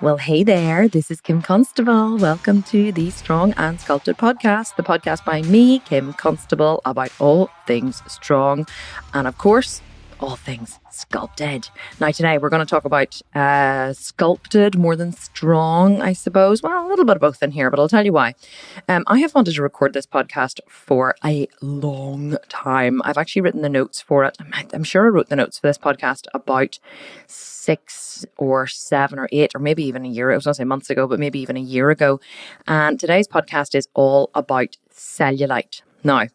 Well, hey there, this is Kim Constable. Welcome to the Strong and Sculpted podcast, the podcast by me, Kim Constable, about all things strong and, of course, all things sculpted. Now, today we're going to talk about sculpted more than strong, I suppose. Well, a little bit of both in here, but I'll tell you why. I have wanted to record this podcast for a long time. I've actually written the notes for it. I'm sure I wrote the notes for this podcast about 6 or 7 or 8 or maybe even a year. I was going to say months ago, but maybe even a year ago. And today's podcast is all about cellulite. Now,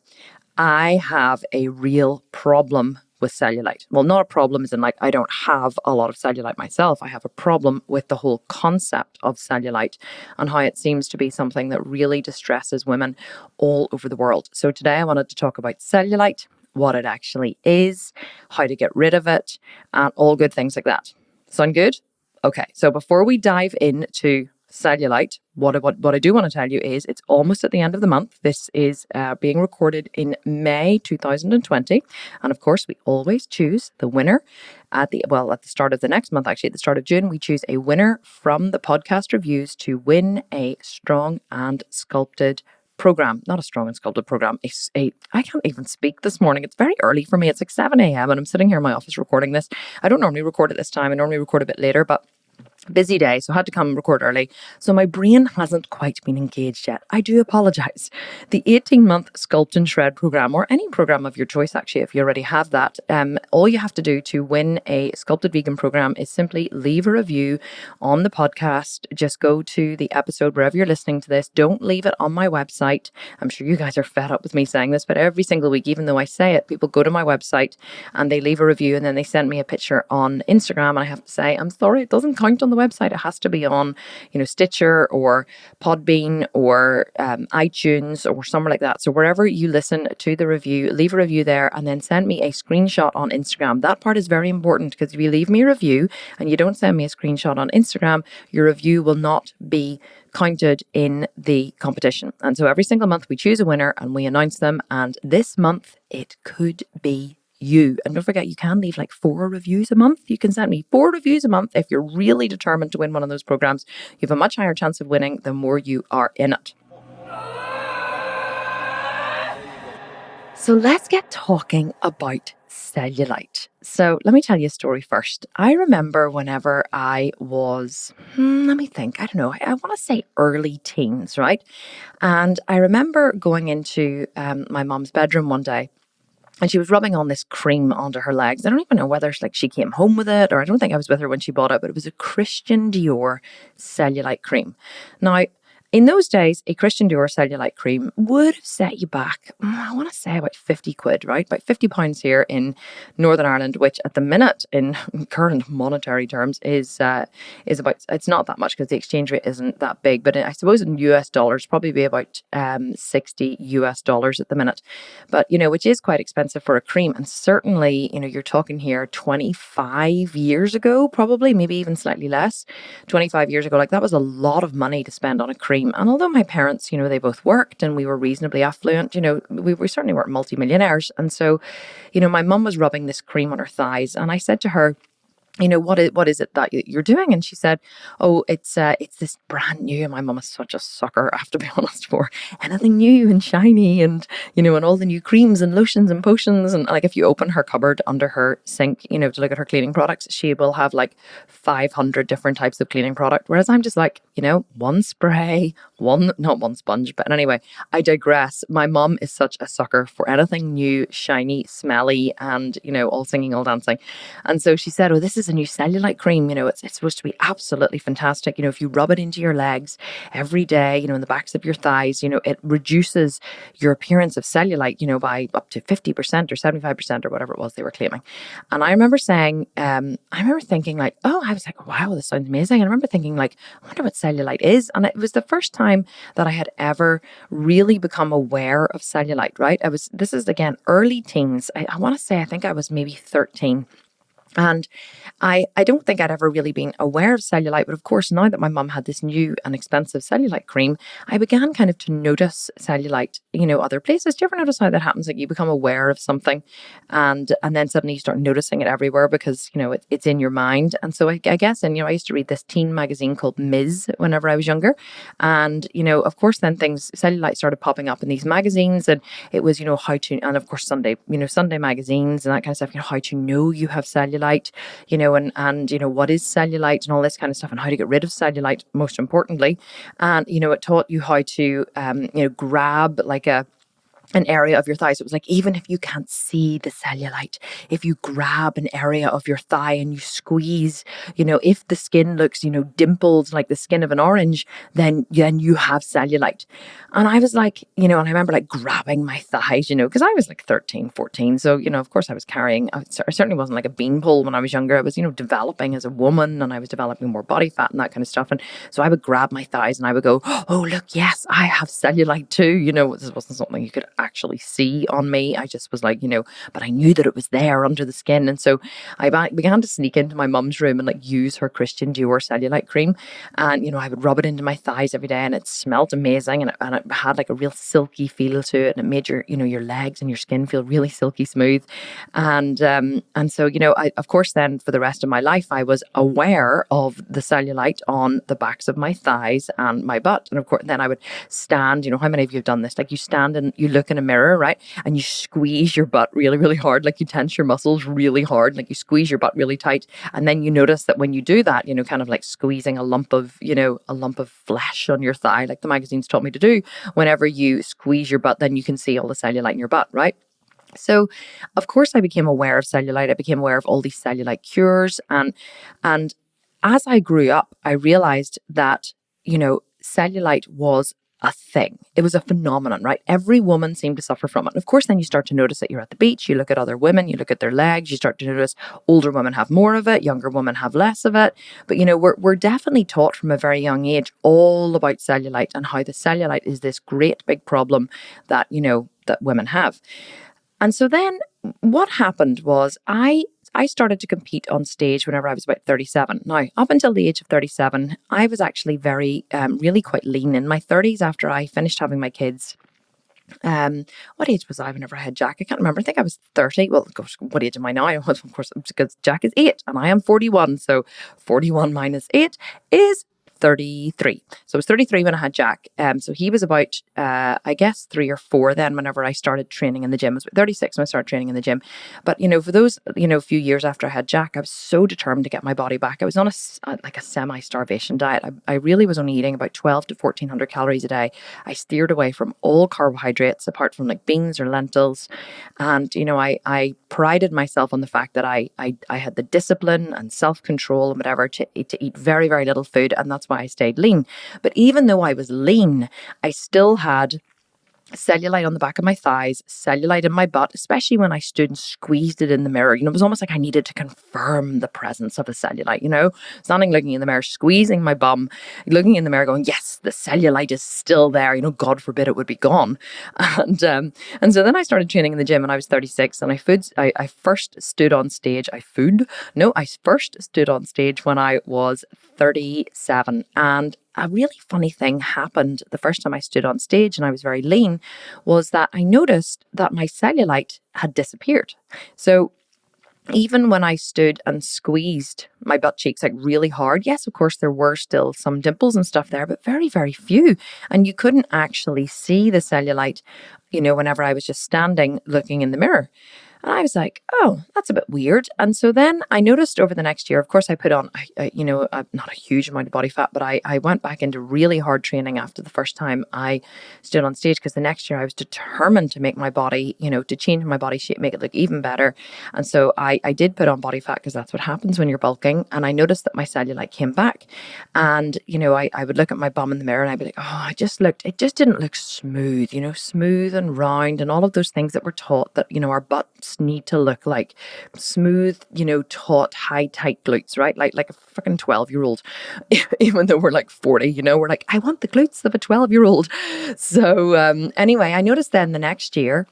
I have a real problem with cellulite. Well, not a problem as in like I don't have a lot of cellulite myself. I have a problem with the whole concept of cellulite and how it seems to be something that really distresses women all over the world. So today I wanted to talk about cellulite, what it actually is, how to get rid of it, and all good things like that. Sound good? Okay, so before we dive into cellulite, what I do want to tell you is it's almost at the end of the month. This is being recorded in May 2020. And of course, we always choose the winner at the start of the next month, actually, at the start of June, we choose a winner from the podcast reviews to win a strong and sculpted program. Not a strong and sculpted program. I can't even speak this morning. It's very early for me. It's like 7 a.m. and I'm sitting here in my office recording this. I don't normally record at this time. I normally record a bit later, but busy day, so I had to come record early. So my brain hasn't quite been engaged yet. I do apologize. The 18-month Sculpt and Shred program, or any program of your choice, actually, if you already have that, all you have to do to win a Sculpted Vegan program is simply leave a review on the podcast. Just go to the episode wherever you're listening to this. Don't leave it on my website. I'm sure you guys are fed up with me saying this, but every single week, even though I say it, people go to my website and they leave a review and then they send me a picture on Instagram. And I have to say, I'm sorry, it doesn't count on the website. It has to be on, Stitcher or Podbean or iTunes or somewhere like that. So wherever you listen to the review, leave a review there and then send me a screenshot on Instagram. That part is very important because if you leave me a review and you don't send me a screenshot on Instagram, your review will not be counted in the competition. And so every single month we choose a winner and we announce them. And this month it could be you. And don't forget, you can leave like 4 reviews a month. You can send me 4 reviews a month. If you're really determined to win one of those programs, you have a much higher chance of winning the more you are in it. So let's get talking about cellulite. So let me tell you a story first. I remember whenever I was, I want to say early teens, right? And I remember going into my mom's bedroom one day. And she was rubbing on this cream onto her legs. I don't even know whether she came home with it, or I don't think I was with her when she bought it, but it was a Christian Dior Cellulite Cream. Now, in those days, a Christian Dior Cellulite Cream would have set you back, I want to say about 50 quid, right? About £50 here in Northern Ireland, which at the minute in current monetary terms is about, it's not that much because the exchange rate isn't that big, but I suppose in US dollars, probably be about $60 US at the minute. But, which is quite expensive for a cream. And certainly, you're talking here 25 years ago, probably, maybe even slightly less, 25 years ago, like that was a lot of money to spend on a cream. And although my parents, they both worked and we were reasonably affluent, we certainly weren't multimillionaires. And so, my mum was rubbing this cream on her thighs and I said to her, what is it that you're doing? And she said, oh, it's this brand new. And my mum is such a sucker, I have to be honest, for anything new and shiny and, and all the new creams and lotions and potions. And like, if you open her cupboard under her sink, to look at her cleaning products, she will have like 500 different types of cleaning product. Whereas I'm just like, one spray, not one sponge. But anyway, I digress. My mum is such a sucker for anything new, shiny, smelly, and, all singing, all dancing. And so she said, oh, this is a new cellulite cream. It's supposed to be absolutely fantastic. If you rub it into your legs every day, in the backs of your thighs, it reduces your appearance of cellulite, by up to 50% or 75% or whatever it was they were claiming. And I remember saying, I remember thinking like, oh, I was like, wow, this sounds amazing. And I remember thinking like, I wonder what cellulite is. And it was the first time that I had ever really become aware of cellulite, right? This is again, early teens. I want to say, I think I was maybe 13. And I don't think I'd ever really been aware of cellulite, but of course, now that my mum had this new and expensive cellulite cream, I began kind of to notice cellulite, other places. Do you ever notice how that happens? Like you become aware of something and then suddenly you start noticing it everywhere because, it's in your mind. And so I guess, and, I used to read this teen magazine called Ms. whenever I was younger. And, of course, then cellulite started popping up in these magazines and it was, how to, and of course, Sunday magazines and that kind of stuff, how to know you have cellulite, and what is cellulite and all this kind of stuff and how to get rid of cellulite, most importantly. And, it taught you how to, grab like an area of your thigh. So it was like, even if you can't see the cellulite, if you grab an area of your thigh and you squeeze, if the skin looks, dimpled like the skin of an orange, then you have cellulite. And I was like, and I remember like grabbing my thighs, because I was like 13, 14. So, of course I was carrying, I certainly wasn't like a beanpole when I was younger. I was, developing as a woman and I was developing more body fat and that kind of stuff. And so I would grab my thighs and I would go, oh, look, yes, I have cellulite too. This wasn't something you could actually see on me. I just was like, but I knew that it was there under the skin. And so I began to sneak into my mum's room and like use her Christian Dior cellulite cream. And, I would rub it into my thighs every day and it smelled amazing. And it had like a real silky feel to it. And it made your legs and your skin feel really silky smooth. And so, of course, then for the rest of my life, I was aware of the cellulite on the backs of my thighs and my butt. And of course, then I would stand, how many of you have done this? Like you stand and you look in a mirror, right? And you squeeze your butt really, really hard. Like you tense your muscles really hard. Like you squeeze your butt really tight. And then you notice that when you do that, kind of like squeezing a lump of flesh on your thigh, like the magazines taught me to do, whenever you squeeze your butt, then you can see all the cellulite in your butt, right? So, of course, I became aware of cellulite. I became aware of all these cellulite cures. And as I grew up, I realized that, cellulite was a thing. It was a phenomenon, right? Every woman seemed to suffer from it. And of course, then you start to notice that you're at the beach, you look at other women, you look at their legs, you start to notice older women have more of it, younger women have less of it. But, we're definitely taught from a very young age all about cellulite and how the cellulite is this great big problem that, that women have. And so then what happened was I started to compete on stage whenever I was about 37. Now, up until the age of 37, I was actually really quite lean. In my 30s, after I finished having my kids, what age was I whenever I had Jack? I can't remember. I think I was 30. Well, gosh, what age am I now? Of course, because Jack is 8 and I am 41. So 41 minus 8 is 33. So I was 33 when I had Jack. So he was about, I guess, 3 or 4 then whenever I started training in the gym. I was 36 when I started training in the gym. But, for those, few years after I had Jack, I was so determined to get my body back. I was on a semi-starvation diet. I really was only eating about 12 to 1400 calories a day. I steered away from all carbohydrates apart from like beans or lentils. And, I prided myself on the fact that I had the discipline and self-control and whatever to eat very, very little food. And that's why I stayed lean. But even though I was lean, I still had cellulite on the back of my thighs, cellulite in my butt, especially when I stood and squeezed it in the mirror. It was almost like I needed to confirm the presence of a cellulite, standing looking in the mirror, squeezing my bum, looking in the mirror going, yes, the cellulite is still there. God forbid it would be gone. And so then I started training in the gym and I was 36 and I first stood on stage. I first stood on stage when I was 37. And a really funny thing happened the first time I stood on stage and I was very lean was that I noticed that my cellulite had disappeared. So even when I stood and squeezed my butt cheeks like really hard, yes, of course, there were still some dimples and stuff there, but very, very few. And you couldn't actually see the cellulite, whenever I was just standing looking in the mirror. And I was like, oh, that's a bit weird. And so then I noticed over the next year, of course, I put on, not a huge amount of body fat, but I went back into really hard training after the first time I stood on stage because the next year I was determined to make my body, to change my body shape, make it look even better. And so I did put on body fat because that's what happens when you're bulking. And I noticed that my cellulite came back. And, I would look at my bum in the mirror and I'd be like, oh, it just didn't look smooth, smooth and round and all of those things that we're taught that, our butts need to look like smooth, taut, high, tight glutes, right? Like a fucking 12-year-old, even though we're like 40, we're like, I want the glutes of a 12-year-old. So anyway, I noticed then the next year,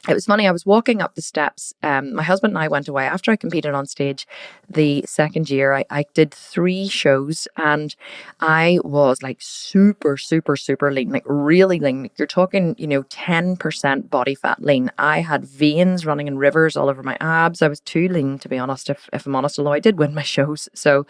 it was funny. I was walking up the steps. My husband and I went away after I competed on stage the second year. I did 3 shows and I was like super, super, super lean, like really lean. You're talking, 10% body fat lean. I had veins running in rivers all over my abs. I was too lean, to be honest, if I'm honest, although I did win my shows. So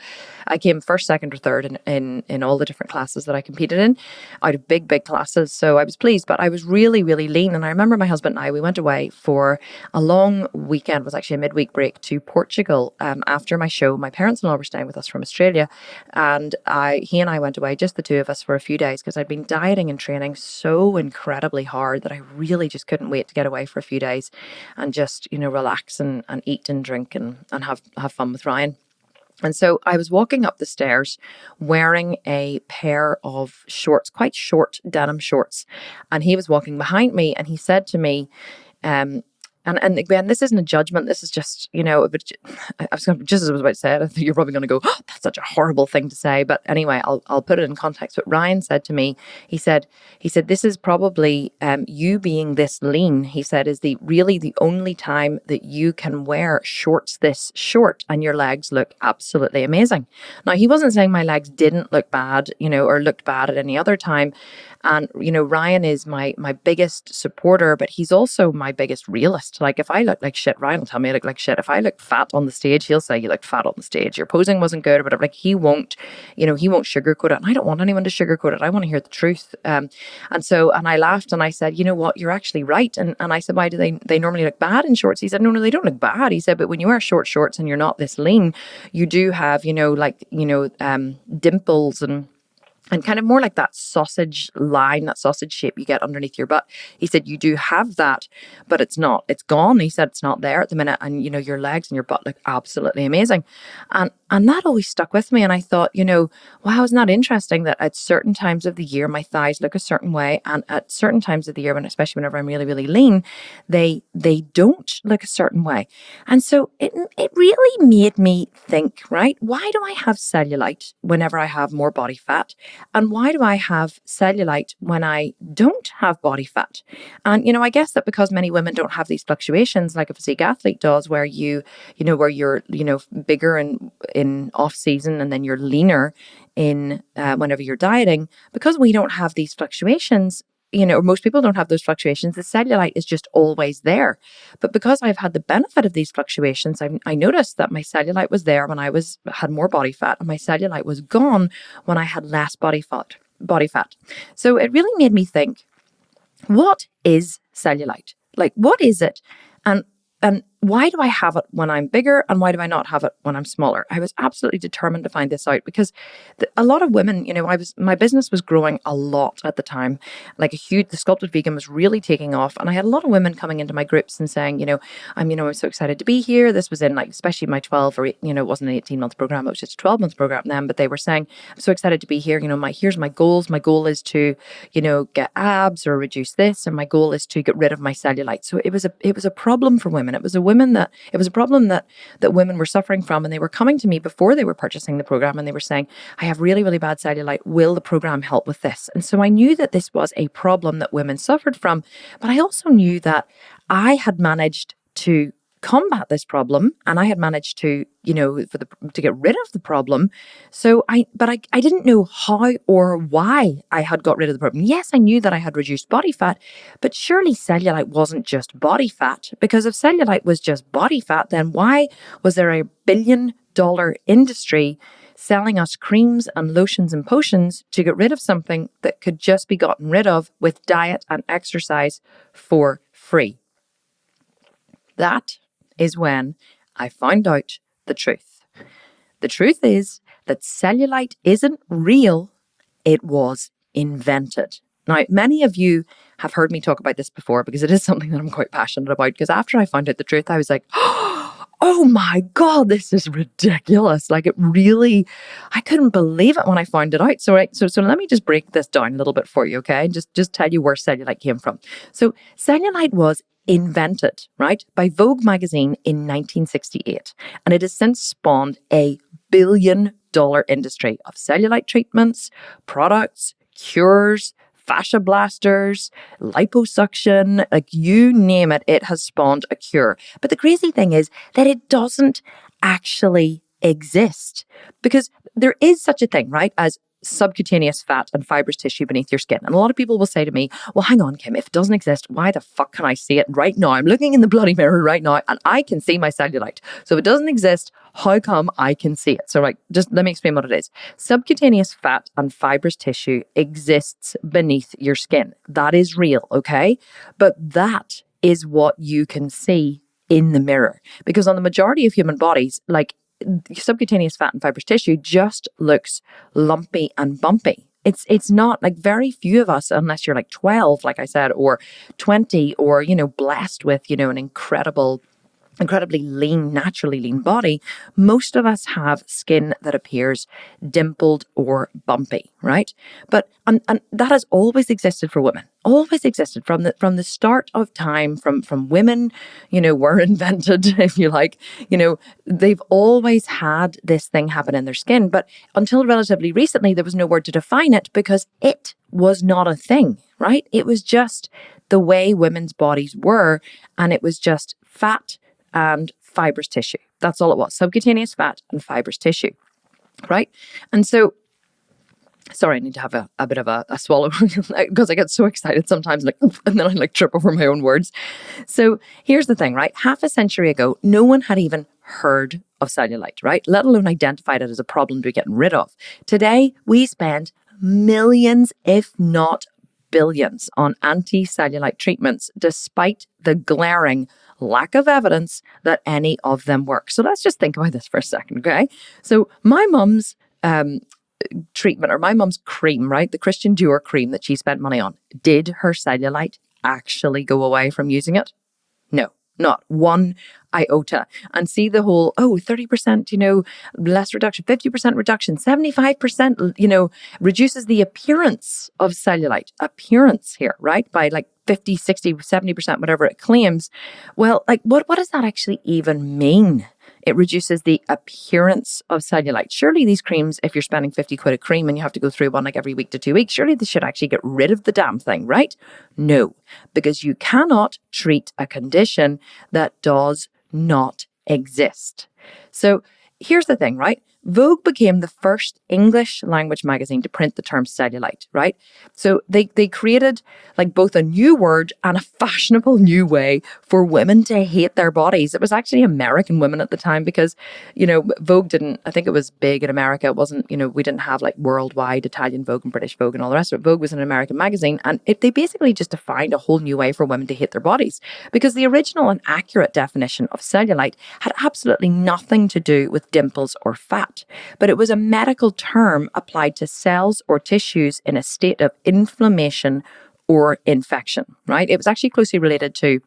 I came first, second, or third in all the different classes that I competed in out of big, big classes. So I was pleased, but I was really, really lean. And I remember my husband and I, we went away for a long weekend. It was actually a midweek break to Portugal. After my show, my parents-in-law were staying with us from Australia, and he and I went away, just the 2 of us, for a few days because I'd been dieting and training so incredibly hard that I really just couldn't wait to get away for a few days and just, relax and eat and drink and have fun with Ryan. And so I was walking up the stairs wearing a pair of shorts, quite short denim shorts. And he was walking behind me and he said to me, and again, this isn't a judgment. This is just, but I was going to, just as I was about to say it, I think you're probably going to go, oh, that's such a horrible thing to say. But anyway, I'll put it in context. What Ryan said to me, he said, this is probably you being this lean. He said, is really the only time that you can wear shorts this short and your legs look absolutely amazing. Now, he wasn't saying my legs didn't look bad, or looked bad at any other time. And, Ryan is my biggest supporter, but he's also my biggest realist. Like, if I look like shit, Ryan will tell me I look like shit. If I look fat on the stage, he'll say you looked fat on the stage. Your posing wasn't good or whatever. Like, he won't sugarcoat it. And I don't want anyone to sugarcoat it. I want to hear the truth. And I laughed and I said, you know what, you're actually right. And I said, why do they normally look bad in shorts? He said, no, they don't look bad. He said, but when you wear short shorts and you're not this lean, you do have, dimples and kind of more like that sausage line, that sausage shape you get underneath your butt. He said, you do have that, but it's not. It's gone. He said, it's not there at the minute. And, your legs and your butt look absolutely amazing. And that always stuck with me. And I thought, wow, isn't that interesting that at certain times of the year, my thighs look a certain way. And at certain times of the year, especially whenever I'm really, really lean, they don't look a certain way. And so it really made me think, right? Why do I have cellulite whenever I have more body fat? And why do I have cellulite when I don't have body fat? And, I guess that because many women don't have these fluctuations like a physique athlete does, where you're bigger in off season and then you're leaner in whenever you're dieting, because we don't have these fluctuations, or most people don't have those fluctuations, the cellulite is just always there. But because I've had the benefit of these fluctuations, I noticed that my cellulite was there when I had more body fat, and my cellulite was gone when I had less body fat. So it really made me think, what is cellulite? Like, what is it? And why do I have it when I'm bigger and why do I not have it when I'm smaller? I was absolutely determined to find this out because a lot of women, my business was growing a lot at the time. Like the Sculpted Vegan was really taking off. And I had a lot of women coming into my groups and saying, I'm so excited to be here. This was in especially my 12 or, it wasn't an 18-month program. It was just a 12-month program then. But they were saying, I'm so excited to be here. Here's my goals. My goal is to, get abs or reduce this. And my goal is to get rid of my cellulite. So it was a problem for women. It was a problem that women were suffering from, and they were coming to me before they were purchasing the program, and they were saying, I have really, really bad cellulite. Will the program help with this? And so I knew that this was a problem that women suffered from, but I also knew that I had managed to combat this problem, and I had managed to, to get rid of the problem. So I didn't know how or why I had got rid of the problem. Yes, I knew that I had reduced body fat, but surely cellulite wasn't just body fat, because if cellulite was just body fat, then why was there $1 billion industry selling us creams and lotions and potions to get rid of something that could just be gotten rid of with diet and exercise for free? That is when I found out the truth. The truth is that cellulite isn't real. It was invented. Now, many of you have heard me talk about this before because it is something that I'm quite passionate about, because after I found out the truth, I was like, oh my God, this is ridiculous. Like, it really, I couldn't believe it when I found it out. So let me just break this down a little bit for you, okay? Just tell you where cellulite came from. So cellulite was invented, right, by Vogue magazine in 1968. And it has since spawned a $1 billion industry of cellulite treatments, products, cures, fascia blasters, liposuction, like you name it, it has spawned a cure. But the crazy thing is that it doesn't actually exist, because there is such a thing, right, as subcutaneous fat and fibrous tissue beneath your skin. And a lot of people will say to me, well, hang on, Kim, if it doesn't exist, why the fuck can I see it right now? I'm looking in the bloody mirror right now and I can see my cellulite. So if it doesn't exist, how come I can see it? So just let me explain what it is. Subcutaneous fat and fibrous tissue exists beneath your skin. That is real, okay? But that is what you can see in the mirror. Because on the majority of human bodies, like, subcutaneous fat and fibrous tissue just looks lumpy and bumpy. It's not, like, very few of us, unless you're like 12, like I said, or 20, or, blessed with, an incredibly lean, naturally lean body, most of us have skin that appears dimpled or bumpy, right? But and that has always existed for women, always existed from the start of time, from women, were invented, if you like, they've always had this thing happen in their skin. But until relatively recently, there was no word to define it, because it was not a thing, right? It was just the way women's bodies were, and it was just fat and fibrous tissue. That's all it was. Subcutaneous fat and fibrous tissue, right? And so, sorry, I need to have a bit of a swallow because I get so excited sometimes, and then I trip over my own words. So here's the thing, right? Half a century ago, no one had even heard of cellulite, right? Let alone identified it as a problem to be getting rid of. Today, we spend millions, if not billions, on anti-cellulite treatments, despite the glaring lack of evidence that any of them work. So let's just think about this for a second, okay? So my mum's treatment, or my mum's cream, right? The Christian Dior cream that she spent money on. Did her cellulite actually go away from using it? No, not one iota. And see the whole, 30%, less reduction, 50% reduction, 75%, reduces the appearance of cellulite. Appearance here, right? By like 50, 60, 70%, whatever it claims. Well, like what does that actually even mean? It reduces the appearance of cellulite. Surely these creams, if you're spending 50 quid a cream and you have to go through one like every week to 2 weeks, surely they should actually get rid of the damn thing, right? No, because you cannot treat a condition that does not exist. So here's the thing, right? Vogue became the first English language magazine to print the term cellulite, right? So they created like both a new word and a fashionable new way for women to hate their bodies. It was actually American women at the time, because, Vogue didn't, I think it was big in America. It wasn't, we didn't have like worldwide Italian Vogue and British Vogue and all the rest of it. Vogue was an American magazine, and they basically just defined a whole new way for women to hate their bodies, because the original and accurate definition of cellulite had absolutely nothing to do with dimples or fat. But it was a medical term applied to cells or tissues in a state of inflammation or infection, right? It was actually closely related to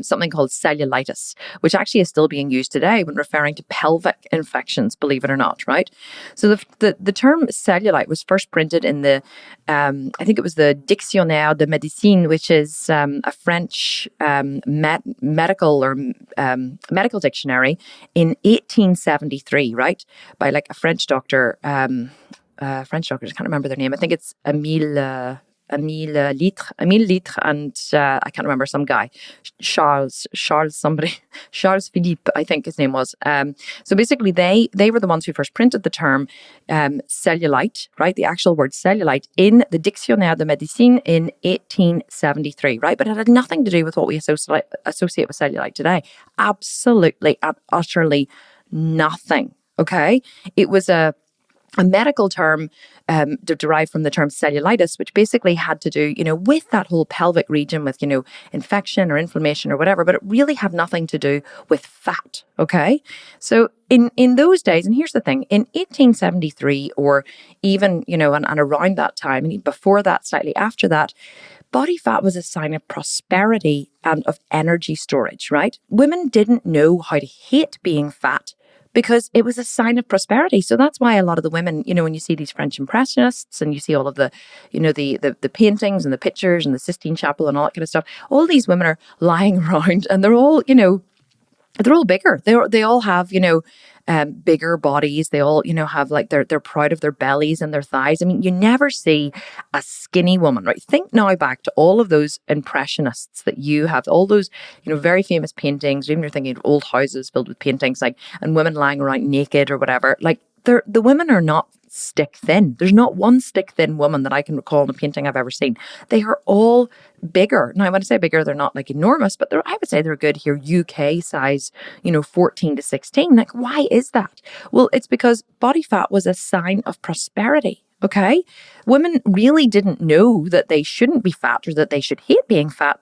something called cellulitis, which actually is still being used today when referring to pelvic infections, believe it or not, right? So the term cellulite was first printed in the, I think it was the Dictionnaire de Médecine, which is a French medical dictionary in 1873, right? By like a French doctor, I can't remember their name. I think it's 𝐋𝐈𝐒𝐓𝐄𝐍, and I can't remember, some guy, Charles Philippe, I think his name was. So basically they were the ones who first printed the term cellulite, right? The actual word cellulite in the Dictionnaire de Médecine in 1873, right? But it had nothing to do with what we associate with cellulite today. Absolutely and utterly nothing, okay? It was a medical term derived from the term cellulitis, which basically had to do, with that whole pelvic region, with, infection or inflammation or whatever, but it really had nothing to do with fat, okay? So in those days, and here's the thing, in 1873, or even, and around that time, and before that, slightly after that, body fat was a sign of prosperity and of energy storage, right? Women didn't know how to hate being fat, because it was a sign of prosperity. So that's why a lot of the women, when you see these French Impressionists and you see all of the, the paintings and the pictures and the Sistine Chapel and all that kind of stuff, all these women are lying around and they're all, they're all bigger. They all have, bigger bodies. They all, have like they're proud of their bellies and their thighs. I mean, you never see a skinny woman, right? Think now back to all of those impressionists that you have, all those, very famous paintings. Even you're thinking of old houses filled with paintings, like, and women lying around naked or whatever. Like, the women are not stick thin. There's not one stick thin woman that I can recall in a painting I've ever seen. They are all bigger. Now, when I say bigger, they're not like enormous, but I would say they're good here, UK size, 14 to 16. Like, why is that? Well, it's because body fat was a sign of prosperity. Okay. Women really didn't know that they shouldn't be fat or that they should hate being fat.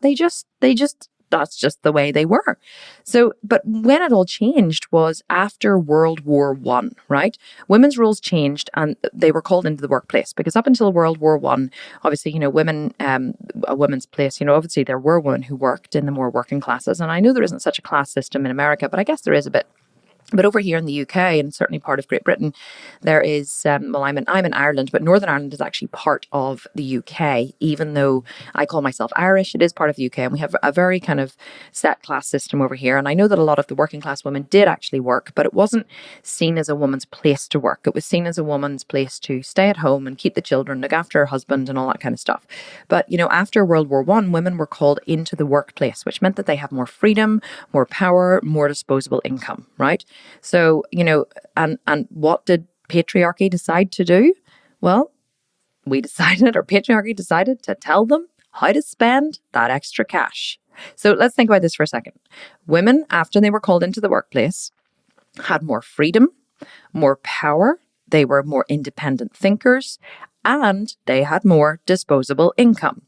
That's just the way they were. So, but when it all changed was after World War One, right? Women's roles changed and they were called into the workplace, because up until World War One, obviously, women, a woman's place, obviously there were women who worked in the more working classes. And I know there isn't such a class system in America, but I guess there is a bit. But over here in the UK and certainly part of Great Britain, there is, I'm in Ireland, but Northern Ireland is actually part of the UK. Even though I call myself Irish, it is part of the UK. And we have a very kind of set class system over here. And I know that a lot of the working class women did actually work, but it wasn't seen as a woman's place to work. It was seen as a woman's place to stay at home and keep the children, look after her husband and all that kind of stuff. But, after World War One, women were called into the workplace, which meant that they have more freedom, more power, more disposable income, right? So, and what did patriarchy decide to do? Well, patriarchy decided to tell them how to spend that extra cash. So let's think about this for a second. Women, after they were called into the workplace, had more freedom, more power. They were more independent thinkers, and they had more disposable income.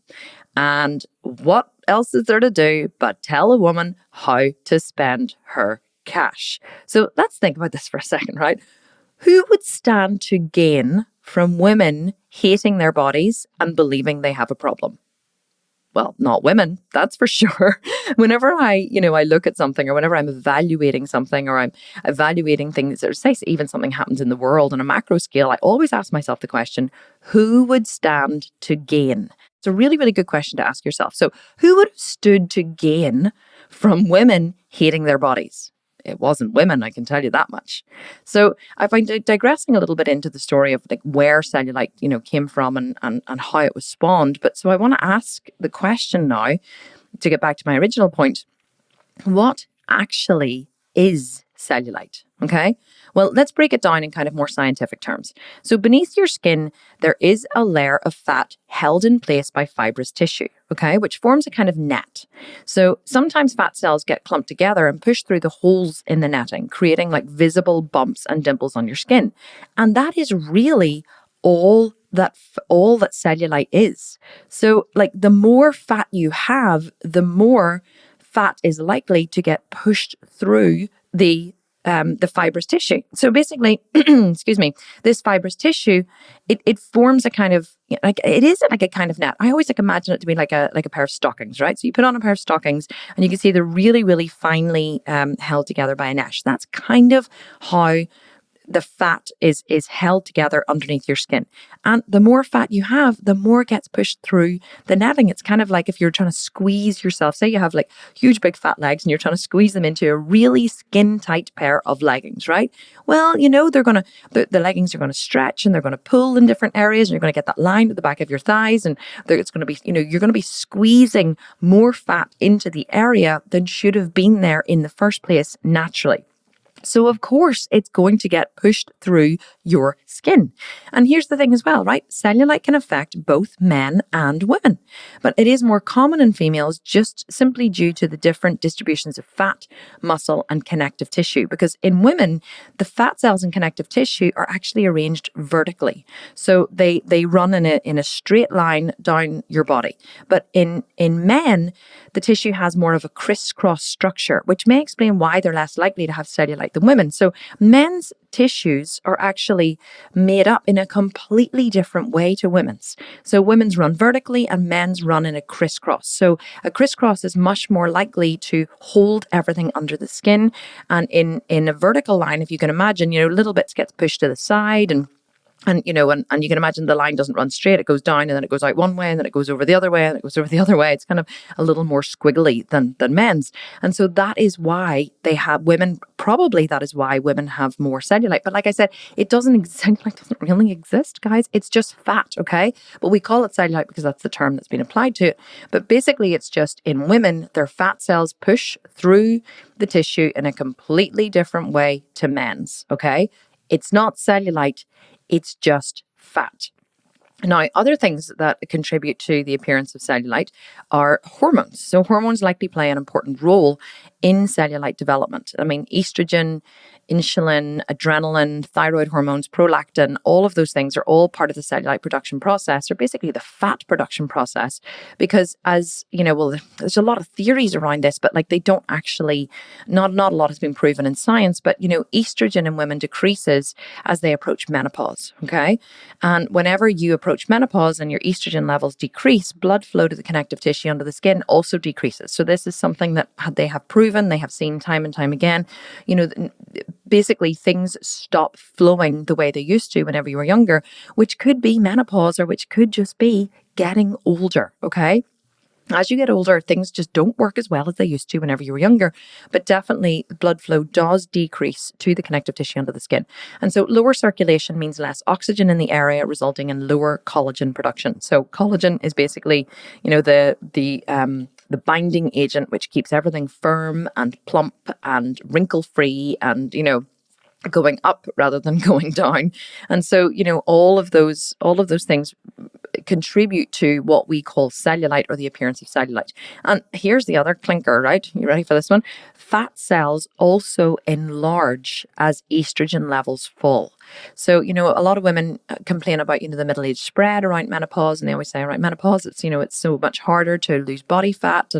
And what else is there to do but tell a woman how to spend her cash? So let's think about this for a second, right? Who would stand to gain from women hating their bodies and believing they have a problem? Well, not women, that's for sure. Whenever I look at something, or whenever I'm evaluating something, or I'm evaluating things, or say even something happens in the world on a macro scale, I always ask myself the question, who would stand to gain? It's a really, really good question to ask yourself. So who would have stood to gain from women hating their bodies? It wasn't women, I can tell you that much. So I find digressing a little bit into the story of like where cellulite, came from and how it was spawned. But so I want to ask the question now, to get back to my original point, what actually is cellulite? Okay. Well, let's break it down in kind of more scientific terms. So beneath your skin, there is a layer of fat held in place by fibrous tissue, okay, which forms a kind of net. So sometimes fat cells get clumped together and pushed through the holes in the netting, creating like visible bumps and dimples on your skin. And that is really all that cellulite is. So like the more fat you have, the more fat is likely to get pushed through the fibrous tissue. So basically, excuse me, this fibrous tissue, it forms a kind of, like, it is like a kind of net. I always imagine it to be like a pair of stockings, right? So you put on a pair of stockings and you can see they're really, really finely held together by a mesh. That's kind of how the fat is held together underneath your skin. And the more fat you have, the more it gets pushed through the netting. It's kind of like if you're trying to squeeze yourself, say you have like huge big fat legs and you're trying to squeeze them into a really skin tight pair of leggings, right? Well, the leggings are going to stretch and they're going to pull in different areas, and you're going to get that line at the back of your thighs, and it's going to be, you're going to be squeezing more fat into the area than should have been there in the first place naturally. So of course, it's going to get pushed through your skin. And here's the thing as well, right? Cellulite can affect both men and women, but it is more common in females just simply due to the different distributions of fat, muscle, and connective tissue. Because in women, the fat cells and connective tissue are actually arranged vertically. So they run in a straight line down your body. But in men, the tissue has more of a crisscross structure, which may explain why they're less likely to have cellulite than women. So men's tissues are actually made up in a completely different way to women's. So women's run vertically and men's run in a crisscross. So a crisscross is much more likely to hold everything under the skin. And in a vertical line, if you can imagine, little bits gets pushed to the side, and And, and you can imagine the line doesn't run straight. It goes down and then it goes out one way and then it goes over the other way and it goes over the other way. It's kind of a little more squiggly than men's. And so that is why that is why women have more cellulite. But like I said, cellulite doesn't really exist, guys. It's just fat, okay? But we call it cellulite because that's the term that's been applied to it. But basically it's just in women, their fat cells push through the tissue in a completely different way to men's, okay? It's not cellulite. It's just fat. Now, other things that contribute to the appearance of cellulite are hormones. So hormones likely play an important role in cellulite development. I mean, estrogen, insulin, adrenaline, thyroid hormones, prolactin, all of those things are all part of the cellulite production process, or basically the fat production process. Because there's a lot of theories around this, but like they don't actually, not a lot has been proven in science, but estrogen in women decreases as they approach menopause, okay? And whenever you approach menopause and your estrogen levels decrease, blood flow to the connective tissue under the skin also decreases. So this is something that they have proven, they have seen time and time again. Basically things stop flowing the way they used to whenever you were younger, which could be menopause or which could just be getting older, okay? As you get older, things just don't work as well as they used to whenever you were younger. But definitely blood flow does decrease to the connective tissue under the skin. And so lower circulation means less oxygen in the area, resulting in lower collagen production. So collagen is basically, the binding agent which keeps everything firm and plump and wrinkle-free and, going up rather than going down. And so, all of those things contribute to what we call cellulite, or the appearance of cellulite. And here's the other clinker, right? You ready for this one? Fat cells also enlarge as estrogen levels fall. So, a lot of women complain about, the middle-age spread around menopause, and they always say around menopause, it's, it's so much harder to lose body fat,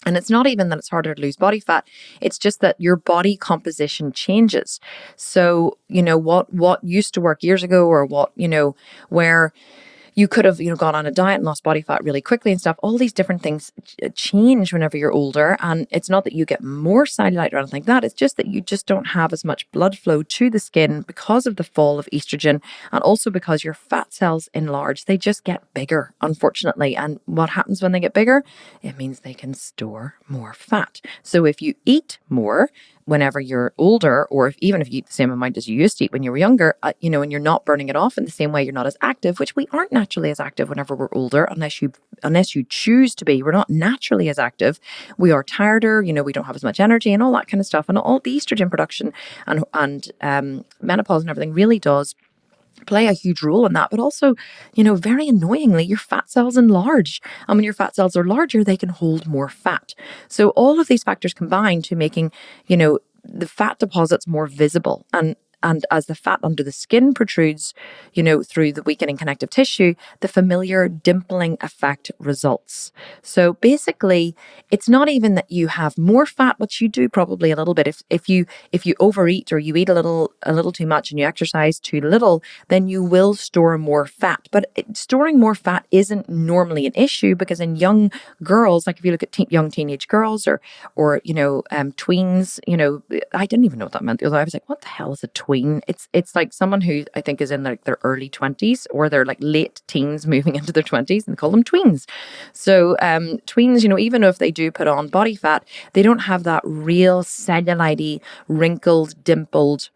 and it's not even that it's harder to lose body fat. It's just that your body composition changes. So, what used to work years ago, or what, where you could have, gone on a diet and lost body fat really quickly and stuff. All these different things change whenever you're older. And it's not that you get more cellulite or anything like that. It's just that you just don't have as much blood flow to the skin because of the fall of estrogen, and also because your fat cells enlarge. They just get bigger, unfortunately. And what happens when they get bigger? It means they can store more fat. So if you eat more whenever you're older, or even if you eat the same amount as you used to eat when you were younger, and you're not burning it off in the same way, you're not as active, which we aren't naturally as active whenever we're older, unless you choose to be. We're not naturally as active. We are tireder, we don't have as much energy and all that kind of stuff. And all the estrogen production and menopause and everything really does play a huge role in that. But also, very annoyingly, your fat cells enlarge. And when your fat cells are larger, they can hold more fat. So all of these factors combine to making, the fat deposits more visible. And as the fat under the skin protrudes, through the weakening connective tissue, the familiar dimpling effect results. So basically, it's not even that you have more fat, which you do probably a little bit. If you overeat, or you eat a little too much and you exercise too little, then you will store more fat. But storing more fat isn't normally an issue, because in young girls, like if you look at young teenage girls or tweens, I didn't even know what that meant. I was like, what the hell is a tween? It's like someone who I think is in their early 20s, or they're like late teens moving into their 20s, and they call them tweens. So tweens, even if they do put on body fat, they don't have that real cellulite-y, wrinkled, dimpled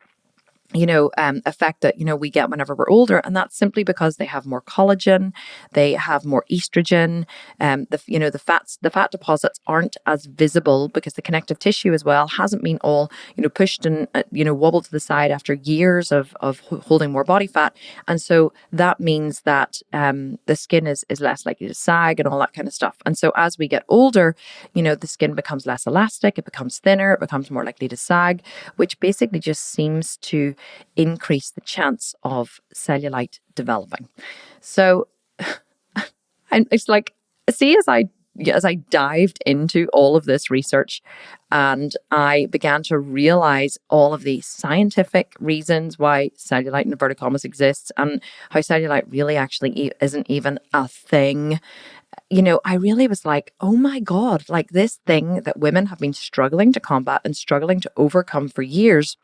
effect that, we get whenever we're older. And that's simply because they have more collagen, they have more estrogen. The fat deposits aren't as visible because the connective tissue as well hasn't been all, pushed and, wobbled to the side after years of holding more body fat. And so that means that the skin is less likely to sag and all that kind of stuff. And so as we get older, the skin becomes less elastic, it becomes thinner, it becomes more likely to sag, which basically just seems to increase the chance of cellulite developing. So and it's like, see, as I dived into all of this research, and I began to realize all of the scientific reasons why cellulite in inverted commas exists, and how cellulite really actually isn't even a thing. I really was like, oh my God, like this thing that women have been struggling to combat and struggling to overcome for years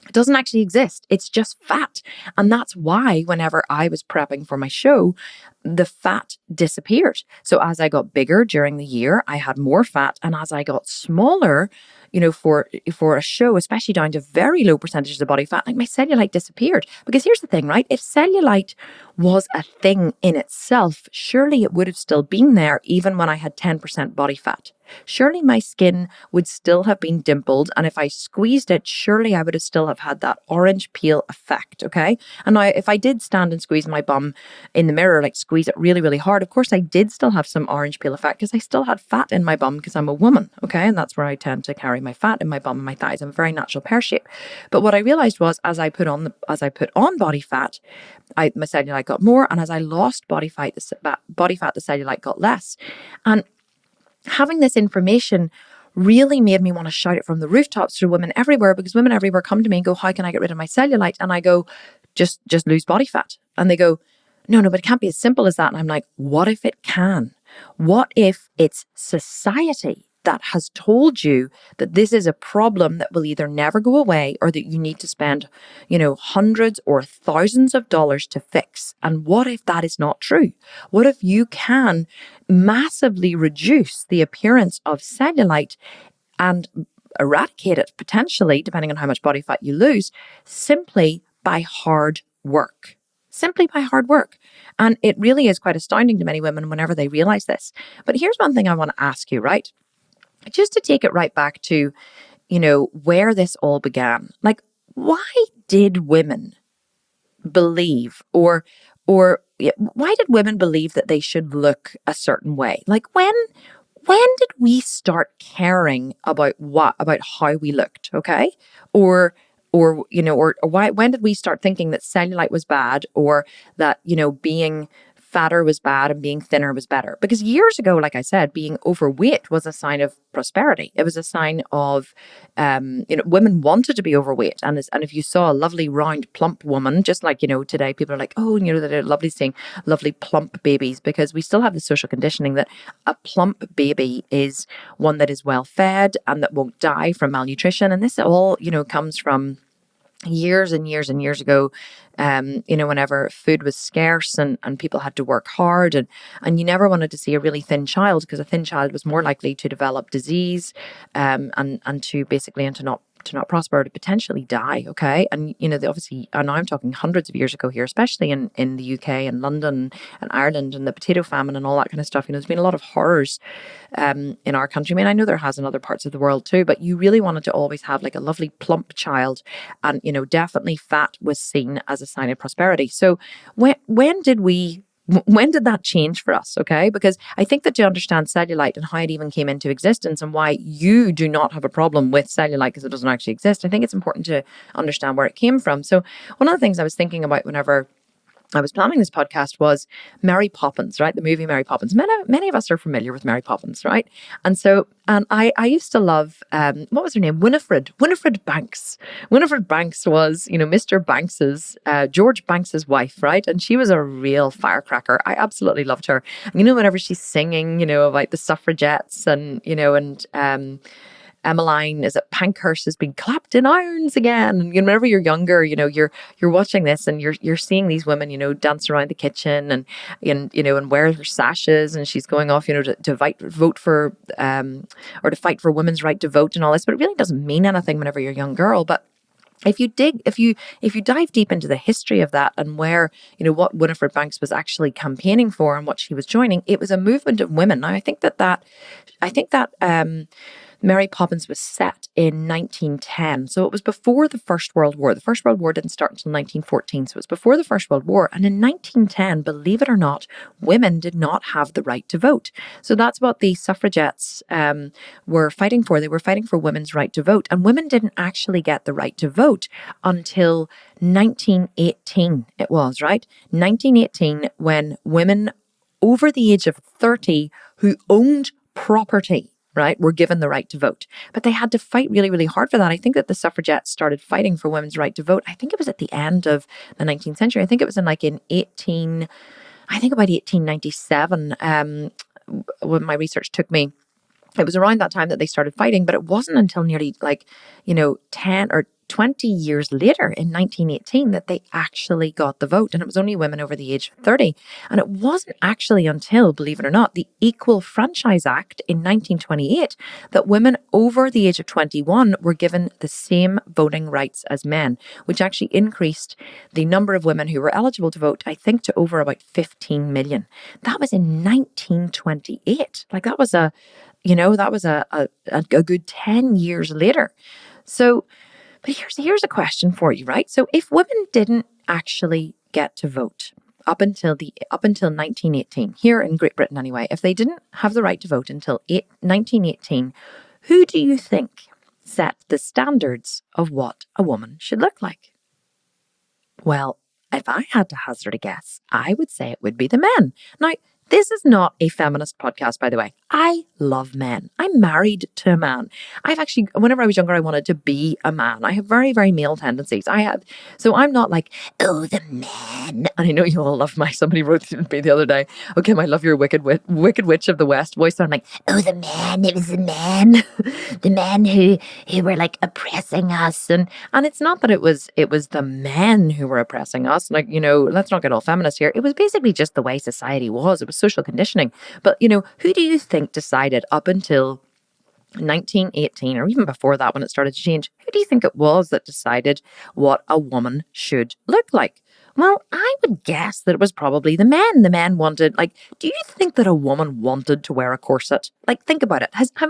It doesn't actually exist. It's just fat. And that's why whenever I was prepping for my show, the fat disappeared. So as I got bigger during the year, I had more fat. And as I got smaller, for a show, especially down to very low percentages of body fat, like my cellulite disappeared. Because here's the thing, right? If cellulite was a thing in itself, surely it would have still been there even when I had 10% body fat. Surely my skin would still have been dimpled, and if I squeezed it, surely I would have still have had that orange peel effect, okay? And now, if I did stand and squeeze my bum in the mirror, like squeeze it really, really hard, of course I did still have some orange peel effect because I still had fat in my bum because I'm a woman, okay? And that's where I tend to carry my fat in my bum and my thighs. I'm a very natural pear shape. But what I realized was as I put on body fat, my cellulite got more, and as I lost body fat, the cellulite got less. And having this information really made me want to shout it from the rooftops to women everywhere, because women everywhere come to me and go, how can I get rid of my cellulite? And I go, just lose body fat. And they go, no, but it can't be as simple as that. And I'm like, what if it can? What if it's society that has told you that this is a problem that will either never go away or that you need to spend, hundreds or thousands of dollars to fix? And what if that is not true? What if you can massively reduce the appearance of cellulite and eradicate it potentially, depending on how much body fat you lose, simply by hard work? Simply by hard work. And it really is quite astounding to many women whenever they realize this. But here's one thing I want to ask you, right? Just to take it right back to, where this all began. Like, why did women believe why did women believe that they should look a certain way? Like, when did we start caring about how we looked, okay? Or why, when did we start thinking that cellulite was bad, or that, being fatter was bad and being thinner was better? Because years ago, like I said, being overweight was a sign of prosperity. It was a sign of, women wanted to be overweight. And if you saw a lovely, round, plump woman, just like, today people are like, oh, they're lovely seeing lovely plump babies, because we still have the social conditioning that a plump baby is one that is well fed and that won't die from malnutrition. And this all, comes from years and years and years ago, whenever food was scarce and people had to work hard, and you never wanted to see a really thin child, because a thin child was more likely to develop disease, and to not prosper, to potentially die, okay? And, obviously, and now I'm talking hundreds of years ago here, especially in the UK and London and Ireland, and the potato famine and all that kind of stuff. There's been a lot of horrors in our country. I mean, I know there has in other parts of the world too, but you really wanted to always have like a lovely plump child, and, definitely fat was seen as a sign of prosperity. So when did that change for us? Okay. Because I think that to understand cellulite and how it even came into existence and why you do not have a problem with cellulite because it doesn't actually exist, I think it's important to understand where it came from. So one of the things I was thinking about whenever I was planning this podcast was Mary Poppins, right? The movie Mary Poppins. Many of us are familiar with Mary Poppins, right? And I used to love, what was her name? Winifred Banks. Winifred Banks was, Mr. Banks's, George Banks's wife, right? And she was a real firecracker. I absolutely loved her. And, whenever she's singing, about the suffragettes and, Emmeline is at Pankhurst has been clapped in irons again. And whenever you're younger, you're watching this and you're seeing these women, dance around the kitchen and wear her sashes, and she's going off, to vote for or to fight for women's right to vote and all this. But it really doesn't mean anything whenever you're a young girl. But if you dive deep into the history of that and where, what Winifred Banks was actually campaigning for and what she was joining, it was a movement of women. Now, I think that Mary Poppins was set in 1910. So it was before the First World War. The First World War didn't start until 1914. So it was before the First World War. And in 1910, believe it or not, women did not have the right to vote. So that's what the suffragettes were fighting for. They were fighting for women's right to vote. And women didn't actually get the right to vote until 1918. It was, right? 1918, when women over the age of 30 who owned property, right, were given the right to vote. But they had to fight really, really hard for that. I think that the suffragettes started fighting for women's right to vote. I think it was at the end of the 19th century. I think it was about 1897, when my research took me. It was around that time that they started fighting, but it wasn't until nearly 10 or 20 years later in 1918 that they actually got the vote, and it was only women over the age of 30. And it wasn't actually until, believe it or not, the Equal Franchise Act in 1928 that women over the age of 21 were given the same voting rights as men, which actually increased the number of women who were eligible to vote, I think, to over about 15 million. That was in 1928. Like that was a good 10 years later. So, but here's a question for you, right? So if women didn't actually get to vote up until 1918, here in Great Britain anyway, if they didn't have the right to vote until 1918, who do you think set the standards of what a woman should look like? Well, if I had to hazard a guess, I would say it would be the men. Now, this is not a feminist podcast, by the way. I love men. I'm married to a man. Whenever I was younger, I wanted to be a man. I have very, very male tendencies. So I'm not like, oh, the man. And I know you all love somebody wrote to me the other day, okay, I love your wicked witch of the West voice. So I'm like, oh, the man, it was the man, the men who were like oppressing us. And it's not that it was the men who were oppressing us. Like, let's not get all feminist here. It was basically just the way society was. It was social conditioning. But, who do you think decided up until 1918, or even before that when it started to change, who do you think it was that decided what a woman should look like? Well, I would guess that it was probably the men. The men wanted, do you think that a woman wanted to wear a corset? Think about it. How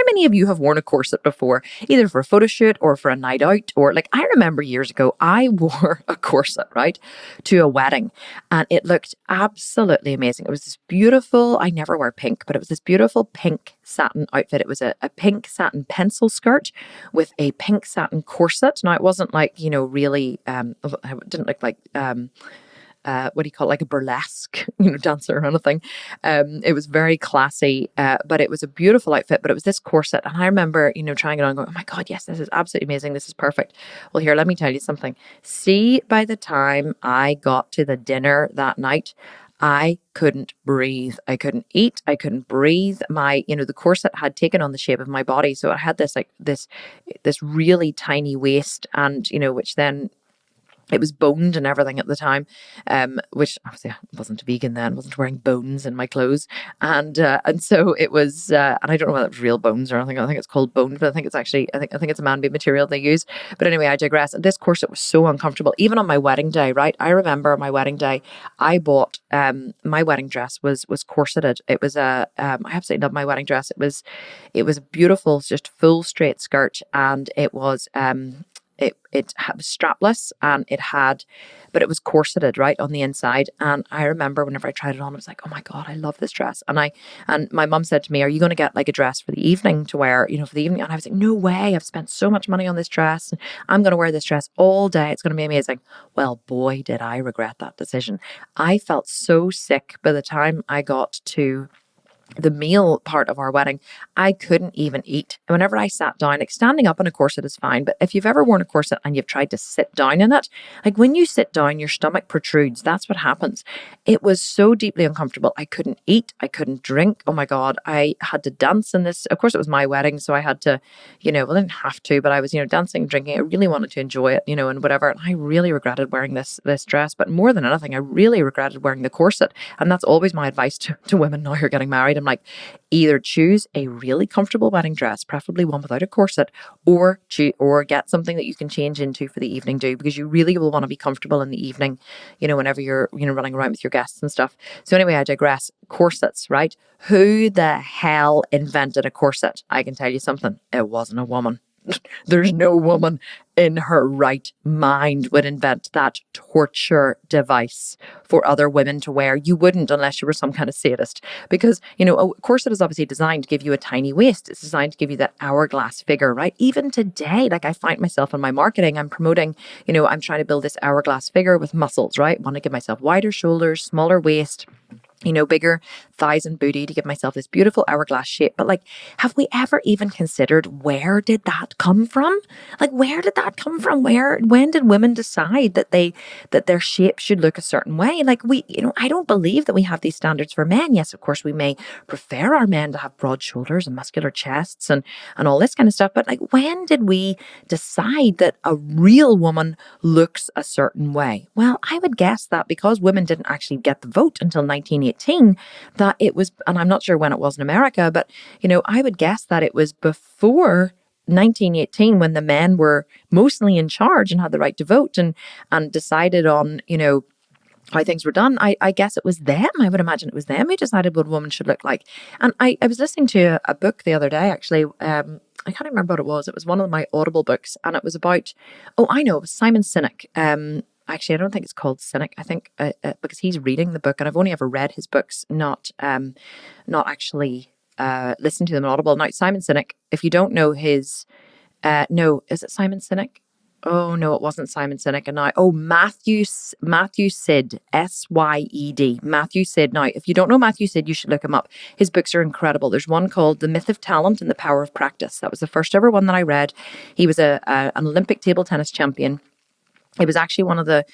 many of you have worn a corset before, either for a photo shoot or for a night out? Or I remember years ago, I wore a corset, right, to a wedding, and it looked absolutely amazing. It was this beautiful, I never wear pink, but it was this beautiful pink satin outfit. It was a pink satin pencil skirt with a pink satin corset. Now, it wasn't really, it didn't look like, what do you call it, like a burlesque, dancer or anything. It was very classy, but it was a beautiful outfit, but it was this corset. And I remember, trying it on going, oh my God, yes, this is absolutely amazing. This is perfect. Well, here, let me tell you something. See, by the time I got to the dinner that night, I couldn't breathe. I couldn't eat. I couldn't breathe. The corset had taken on the shape of my body. So it had this really tiny waist, and, which then it was boned and everything at the time, which obviously I wasn't vegan then, wasn't wearing bones in my clothes. And so it was, and I don't know whether it was real bones or anything. I think it's called bone, but I think it's actually, I think it's a man-made material they use. But anyway, I digress. And this corset was so uncomfortable. Even on my wedding day, right? I remember my wedding day, I bought, my wedding dress was corseted. It was I absolutely loved my wedding dress. It was a beautiful, just full straight skirt, and it was, it was strapless, and but it was corseted right on the inside. And I remember whenever I tried it on, I was like, oh my God, I love this dress. And my mum said to me, are you going to get a dress for the evening to wear, for the evening? And I was like, no way, I've spent so much money on this dress. I'm going to wear this dress all day. It's going to be amazing. Well, boy, did I regret that decision. I felt so sick by the time I got to the meal part of our wedding. I couldn't even eat. And whenever I sat down, standing up in a corset is fine, but if you've ever worn a corset and you've tried to sit down in it, when you sit down, your stomach protrudes. That's what happens. It was so deeply uncomfortable. I couldn't eat. I couldn't drink. Oh my God. I had to dance in this. Of course, it was my wedding, so I had to, I didn't have to, but I was, dancing and drinking. I really wanted to enjoy it, and whatever. And I really regretted wearing this dress, but more than anything, I really regretted wearing the corset. And that's always my advice to women now who are getting married. I'm like, either choose a really comfortable wedding dress, preferably one without a corset, or get something that you can change into for the evening do, because you really will want to be comfortable in the evening, whenever you're, running around with your guests and stuff. So anyway, I digress. Corsets, right? Who the hell invented a corset? I can tell you something. It wasn't a woman. There's no woman in her right mind would invent that torture device for other women to wear. You wouldn't, unless you were some kind of sadist, because, a corset is obviously designed to give you a tiny waist. It's designed to give you that hourglass figure, right? Even today, I find myself in my marketing, I'm promoting, I'm trying to build this hourglass figure with muscles, right? I want to give myself wider shoulders, smaller waist. bigger thighs and booty to give myself this beautiful hourglass shape. But like, have we ever even considered where did that come from? Like, where did that come from? When did women decide that their shape should look a certain way? Like I don't believe that we have these standards for men. Yes, of course, we may prefer our men to have broad shoulders and muscular chests and all this kind of stuff. But like, when did we decide that a real woman looks a certain way? Well, I would guess that because women didn't actually get the vote until 1918, that it was, and I'm not sure when it was in America, but I would guess that it was before 1918 when the men were mostly in charge and had the right to vote and decided on how things were done. I guess it was them. I would imagine it was them who decided what a woman should look like. And I was listening to a book the other day, actually. I can't remember what it was. It was one of my Audible books, and it was about, it was Simon Sinek. Actually, I don't think it's called Cynic. I think because he's reading the book, and I've only ever read his books, not actually listened to them on Audible. Now, Simon Sinek, if you don't know his, no, is it Simon Sinek? Oh no, it wasn't Simon Sinek. And now, Matthew Syed, Syed, Matthew Syed. Now, if you don't know Matthew Syed, you should look him up. His books are incredible. There's one called The Myth of Talent and the Power of Practice. That was the first ever one that I read. He was an Olympic table tennis champion. It was actually one of the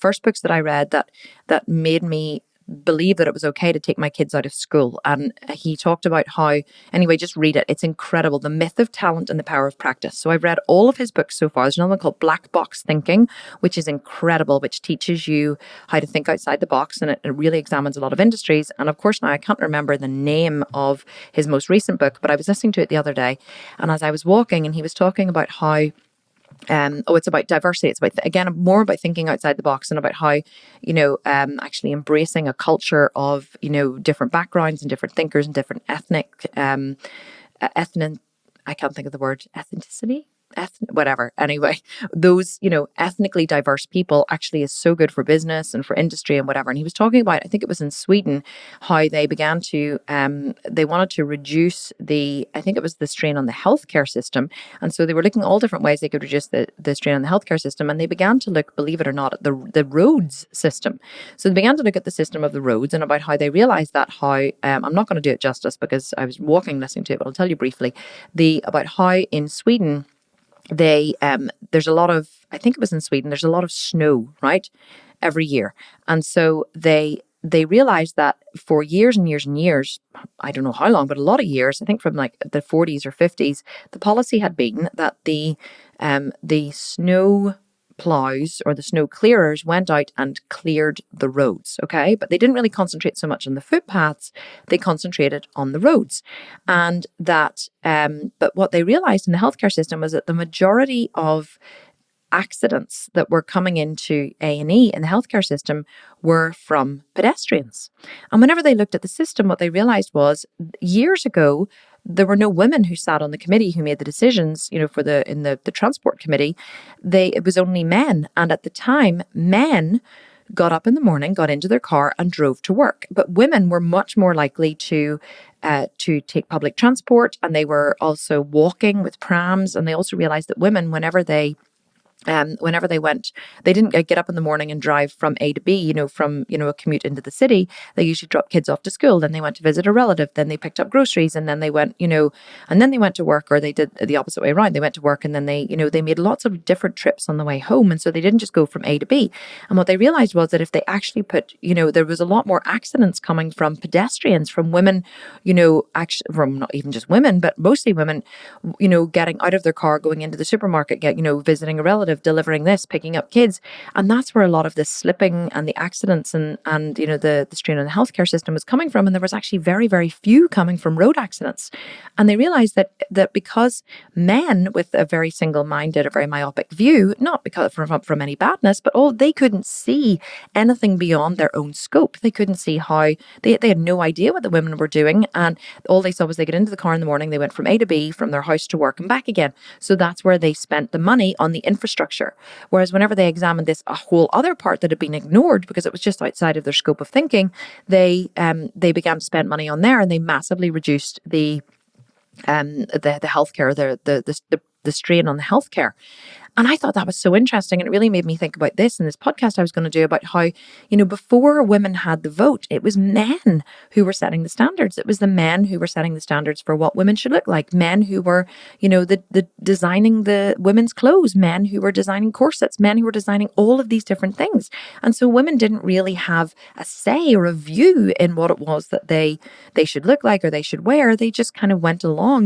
first books that I read that made me believe that it was okay to take my kids out of school. And he talked about how, anyway, just read it. It's incredible. The Myth of Talent and the Power of Practice. So I've read all of his books so far. There's another one called Black Box Thinking, which is incredible, which teaches you how to think outside the box. And it really examines a lot of industries. And of course, now I can't remember the name of his most recent book, but I was listening to it the other day. And as I was walking, and he was talking about how it's about diversity. It's about, again, more about thinking outside the box and about how, actually embracing a culture of, different backgrounds and different thinkers and different ethnic, I can't think of the word, ethnicity? Whatever. Anyway, those, ethnically diverse people actually is so good for business and for industry and whatever. And he was talking about, I think it was in Sweden, how they began to, they wanted to reduce I think it was the strain on the healthcare system. And so they were looking at all different ways they could reduce the strain on the healthcare system. And they began to look, believe it or not, at the roads system. So they began to look at the system of the roads and about how they realized that I'm not going to do it justice because I was walking listening to it, but I'll tell you briefly, about how in Sweden, there's a lot of, I think it was in Sweden, there's a lot of snow, right, every year. And so they realized that for years and years and years, I don't know how long, but a lot of years, I think from like the 40s or 50s, the policy had been that the snow plows or the snow clearers went out and cleared the roads, okay? But they didn't really concentrate so much on the footpaths, they concentrated on the roads. And that, but what they realized in the healthcare system was that the majority of accidents that were coming into A&E in the healthcare system were from pedestrians. And whenever they looked at the system, what they realized was years ago, there were no women who sat on the committee who made the decisions, for in the transport committee. It was only men. And at the time, men got up in the morning, got into their car and drove to work. But women were much more likely to take public transport, and they were also walking with prams. And they also realized that women, whenever they went, they didn't get up in the morning and drive from A to B, from, a commute into the city. They usually dropped kids off to school. Then they went to visit a relative. Then they picked up groceries, and then they went, and then they went to work, or they did the opposite way around. They went to work, and then they made lots of different trips on the way home. And so they didn't just go from A to B. And what they realized was that if they actually put, there was a lot more accidents coming from pedestrians, from women, actually from not even just women, but mostly women, getting out of their car, going into the supermarket, visiting a relative, delivering this, picking up kids. And that's where a lot of the slipping and the accidents and the strain on the healthcare system was coming from. And there was actually very, very few coming from road accidents. And they realized that because men with a very single-minded, a very myopic view, not because from any badness, but they couldn't see anything beyond their own scope. They couldn't see how, they had no idea what the women were doing. And all they saw was they get into the car in the morning, they went from A to B, from their house to work and back again. So that's where they spent the money on the infrastructure. Whereas whenever they examined this, a whole other part that had been ignored because it was just outside of their scope of thinking, they began to spend money on there, and they massively reduced the healthcare, the strain on the healthcare. And I thought that was so interesting. And it really made me think about this in this podcast I was going to do about how, before women had the vote, it was men who were setting the standards. It was the men who were setting the standards for what women should look like. Men who were, the designing the women's clothes, men who were designing corsets, men who were designing all of these different things. And so women didn't really have a say or a view in what it was that they should look like or they should wear. They just kind of went along,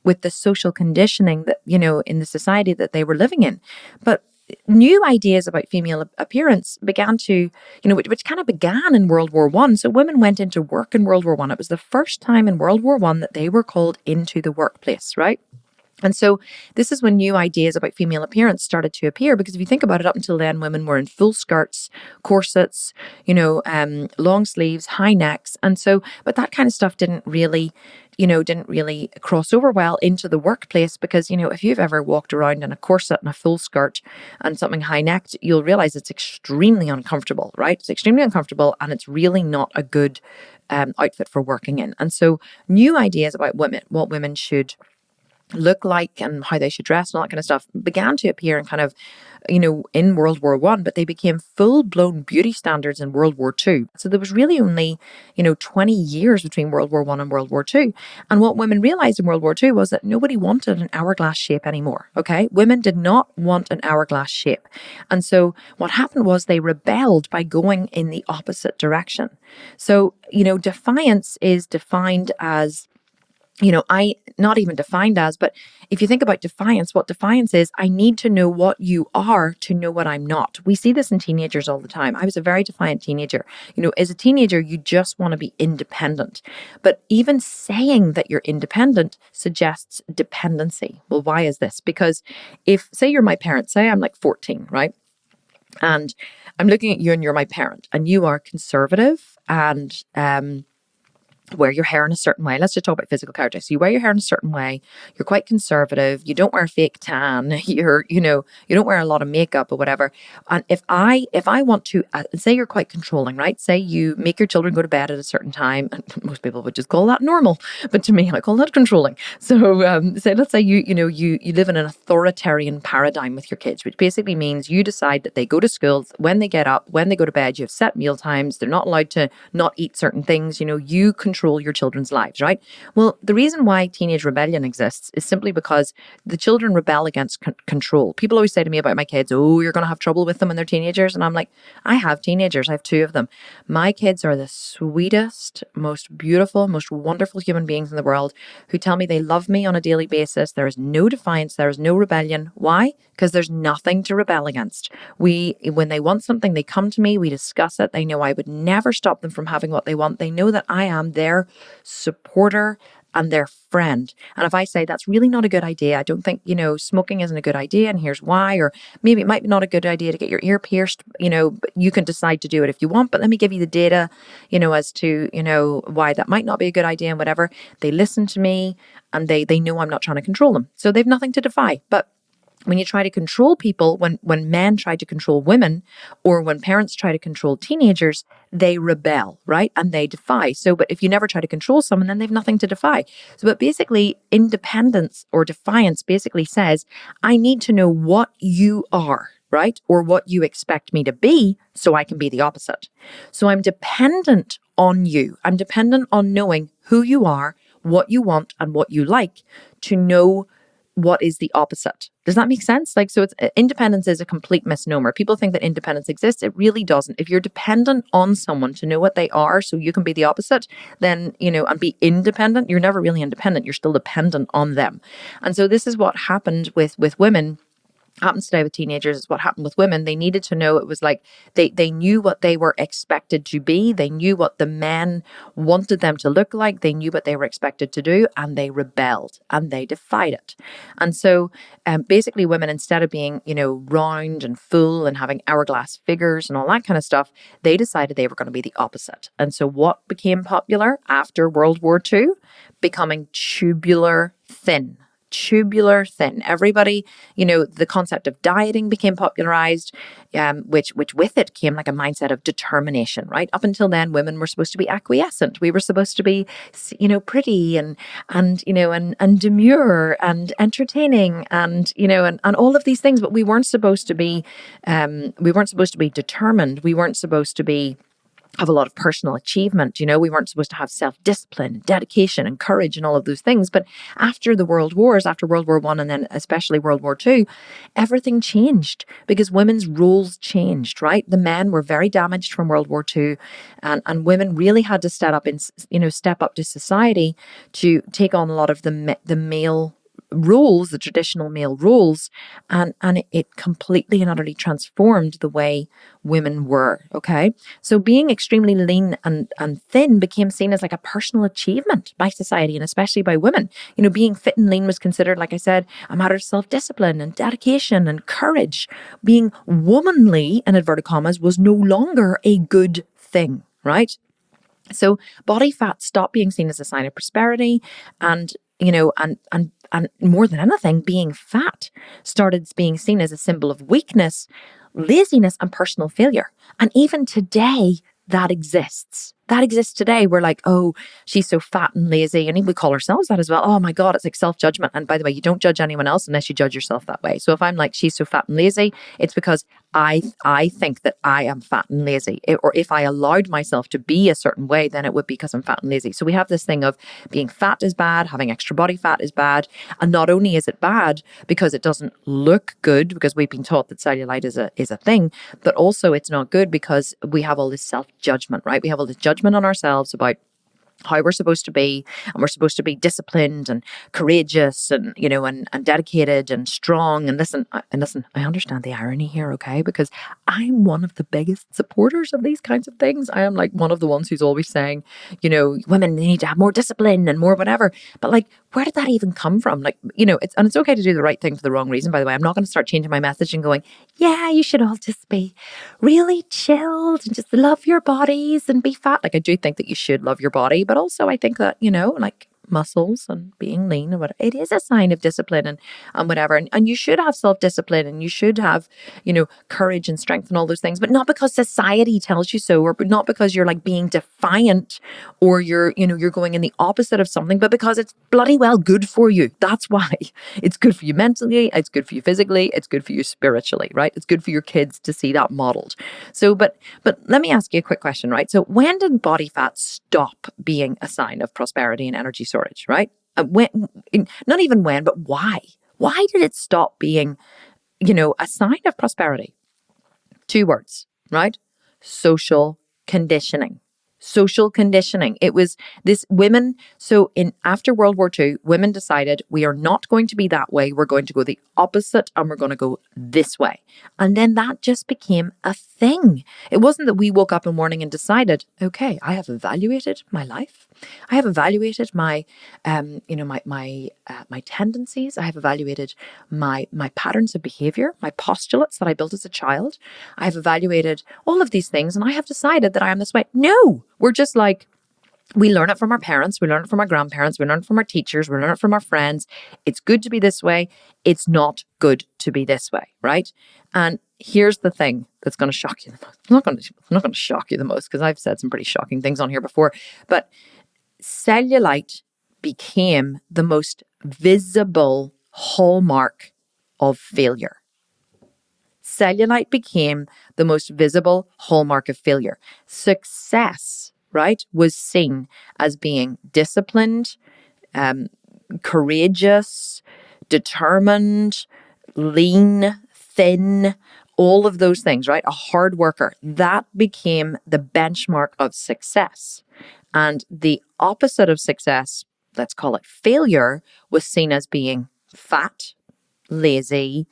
with the social conditioning that, in the society that they were living in. But new ideas about female appearance began to, which kind of began in World War One. So women went into work in World War One. It was the first time in World War One that they were called into the workplace, right? And so this is when new ideas about female appearance started to appear, because if you think about it, up until then, women were in full skirts, corsets, long sleeves, high necks. And so, but that kind of stuff didn't really cross over well into the workplace, because, if you've ever walked around in a corset and a full skirt and something high necked, you'll realize it's extremely uncomfortable, right? It's extremely uncomfortable, and it's really not a good outfit for working in. And so new ideas about women, what women should look like and how they should dress and all that kind of stuff began to appear in kind of, in World War One, but they became full-blown beauty standards in World War Two. So there was really only, 20 years between World War One and World War Two. And what women realized in World War Two was that nobody wanted an hourglass shape anymore, okay? Women did not want an hourglass shape. And so what happened was they rebelled by going in the opposite direction. So, defiance is defined as, not even defined as, but if you think about defiance, what defiance is, I need to know what you are to know what I'm not. We see this in teenagers all the time. I was a very defiant teenager. As a teenager, you just want to be independent. But even saying that you're independent suggests dependency. Well, why is this? Because if, say you're my parent, say I'm like 14, right? And I'm looking at you and you're my parent, and you are conservative and, wear your hair in a certain way. Let's just talk about physical characteristics. So you wear your hair in a certain way. You're quite conservative. You don't wear fake tan. You don't wear a lot of makeup or whatever. And if I want to, say you're quite controlling, right? Say you make your children go to bed at a certain time, and most people would just call that normal, but to me, I call that controlling. So, let's say you live in an authoritarian paradigm with your kids, which basically means you decide that they go to school, when they get up, when they go to bed, you have set meal times. They're not allowed to not eat certain things. You control your children's lives, right? Well, the reason why teenage rebellion exists is simply because the children rebel against control. People always say to me about my kids, oh, you're going to have trouble with them when they're teenagers. And I'm like, I have teenagers. I have two of them. My kids are the sweetest, most beautiful, most wonderful human beings in the world, who tell me they love me on a daily basis. There is no defiance. There is no rebellion. Why? Because there's nothing to rebel against. When they want something, they come to me, we discuss it. They know I would never stop them from having what they want. They know that I am their supporter and their friend. And if I say that's really not a good idea, I don't think, smoking isn't a good idea, and here's why, or maybe it might be not a good idea to get your ear pierced, but you can decide to do it if you want, but let me give you the data, as to, why that might not be a good idea and whatever. They listen to me, and they know I'm not trying to control them. So they've nothing to defy. But when you try to control people, when men try to control women, or when parents try to control teenagers, they rebel, right? And they defy. So, but if you never try to control someone, then they've nothing to defy. So, but basically, independence or defiance basically says, I need to know what you are, right? Or what you expect me to be, so I can be the opposite. So I'm dependent on you. I'm dependent on knowing who you are, what you want, and what you like, to know what is the opposite. Does that make sense? Independence is a complete misnomer. People think that independence exists. It really doesn't. If you're dependent on someone to know what they are so you can be the opposite, then, and be independent, you're never really independent. You're still dependent on them. And so this is what happened with women. Happens today with teenagers. Is what happened with women. They needed to know. It was like they knew what they were expected to be. They knew what the men wanted them to look like. They knew what they were expected to do, and they rebelled and they defied it. And so basically women, instead of being, round and full and having hourglass figures and all that kind of stuff, they decided they were going to be the opposite. And so what became popular after World War II? Becoming tubular thin. tubular thin. Everybody, the concept of dieting became popularized, which with it came like a mindset of determination, right? Up until then, women were supposed to be acquiescent. We were supposed to be, pretty and demure and entertaining and all of these things, but we weren't supposed to be, determined. We weren't supposed to have a lot of personal achievement. We weren't supposed to have self-discipline, dedication and courage and all of those things. But after the world wars, after World War I and then especially World War II, everything changed because women's roles changed, right? The men were very damaged from World War II and women really had to step up to society to take on a lot of the male roles, the traditional male roles, and it completely and utterly transformed the way women were. Okay. So being extremely lean and thin became seen as like a personal achievement by society and especially by women. Being fit and lean was considered, like I said, a matter of self-discipline and dedication and courage. Being womanly, in inverted commas, was no longer a good thing, right? So body fat stopped being seen as a sign of prosperity and more than anything, being fat started being seen as a symbol of weakness, laziness, and personal failure. And even today, that exists. That exists today. We're like, oh, she's so fat and lazy. And we call ourselves that as well. Oh my God, it's like self-judgment. And by the way, you don't judge anyone else unless you judge yourself that way. So if I'm like, she's so fat and lazy, it's because I think that I am fat and lazy. Or if I allowed myself to be a certain way, then it would be because I'm fat and lazy. So we have this thing of being fat is bad, having extra body fat is bad. And not only is it bad because it doesn't look good, because we've been taught that cellulite is a thing, but also it's not good because we have all this self-judgment, right? We have all this judgment on ourselves about how we're supposed to be, and we're supposed to be disciplined and courageous and and dedicated and strong. And listen, I understand the irony here, okay? Because I'm one of the biggest supporters of these kinds of things. I am like one of the ones who's always saying, women need to have more discipline and more whatever. But like, where did that even come from? Like, it's okay to do the right thing for the wrong reason. By the way, I'm not going to start changing my message and going, yeah, you should all just be really chilled and just love your bodies and be fat. Like, I do think that you should love your body, but also I think that, like muscles and being lean and whatever, it is a sign of discipline and whatever. And you should have self-discipline and you should have, courage and strength and all those things, but not because society tells you so, or not because you're like being defiant or you're going in the opposite of something, but because it's bloody well good for you. That's why. It's good for you mentally, it's good for you physically, it's good for you spiritually, right? It's good for your kids to see that modeled. So, but let me ask you a quick question, right? So when did body fat stop being a sign of prosperity and energy storage, right? Not even when, but why? Why did it stop being, a sign of prosperity? 2 words, right? Social conditioning. Social conditioning. It was this women. So after World War II, women decided we are not going to be that way. We're going to go the opposite and we're going to go this way. And then that just became a thing. It wasn't that we woke up in the morning and decided, okay, I have evaluated my life. I have evaluated my tendencies. I have evaluated my patterns of behavior, my postulates that I built as a child. I have evaluated all of these things and I have decided that I am this way. No, we're just like, we learn it from our parents, we learn it from our grandparents, we learn it from our teachers, we learn it from our friends. It's good to be this way. It's not good to be this way, right? And here's the thing that's going to shock you the most. I'm not going to shock you the most because I've said some pretty shocking things on here before, but cellulite became the most visible hallmark of failure. Cellulite became the most visible hallmark of failure. Success, right, was seen as being disciplined, courageous, determined, lean, thin, all of those things, right? A hard worker. That became the benchmark of success. And the opposite of success, let's call it failure, was seen as being fat, lazy,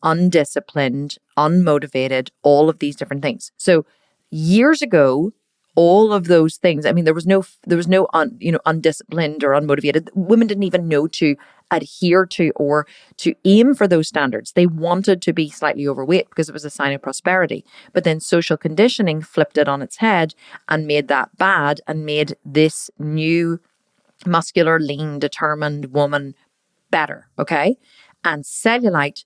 undisciplined, unmotivated, all of these different things. So years ago, all of those things, I mean, there was no undisciplined or unmotivated. Women didn't even know to adhere to or to aim for those standards. They wanted to be slightly overweight because it was a sign of prosperity. But then social conditioning flipped it on its head and made that bad and made this new muscular, lean, determined woman better. Okay. And cellulite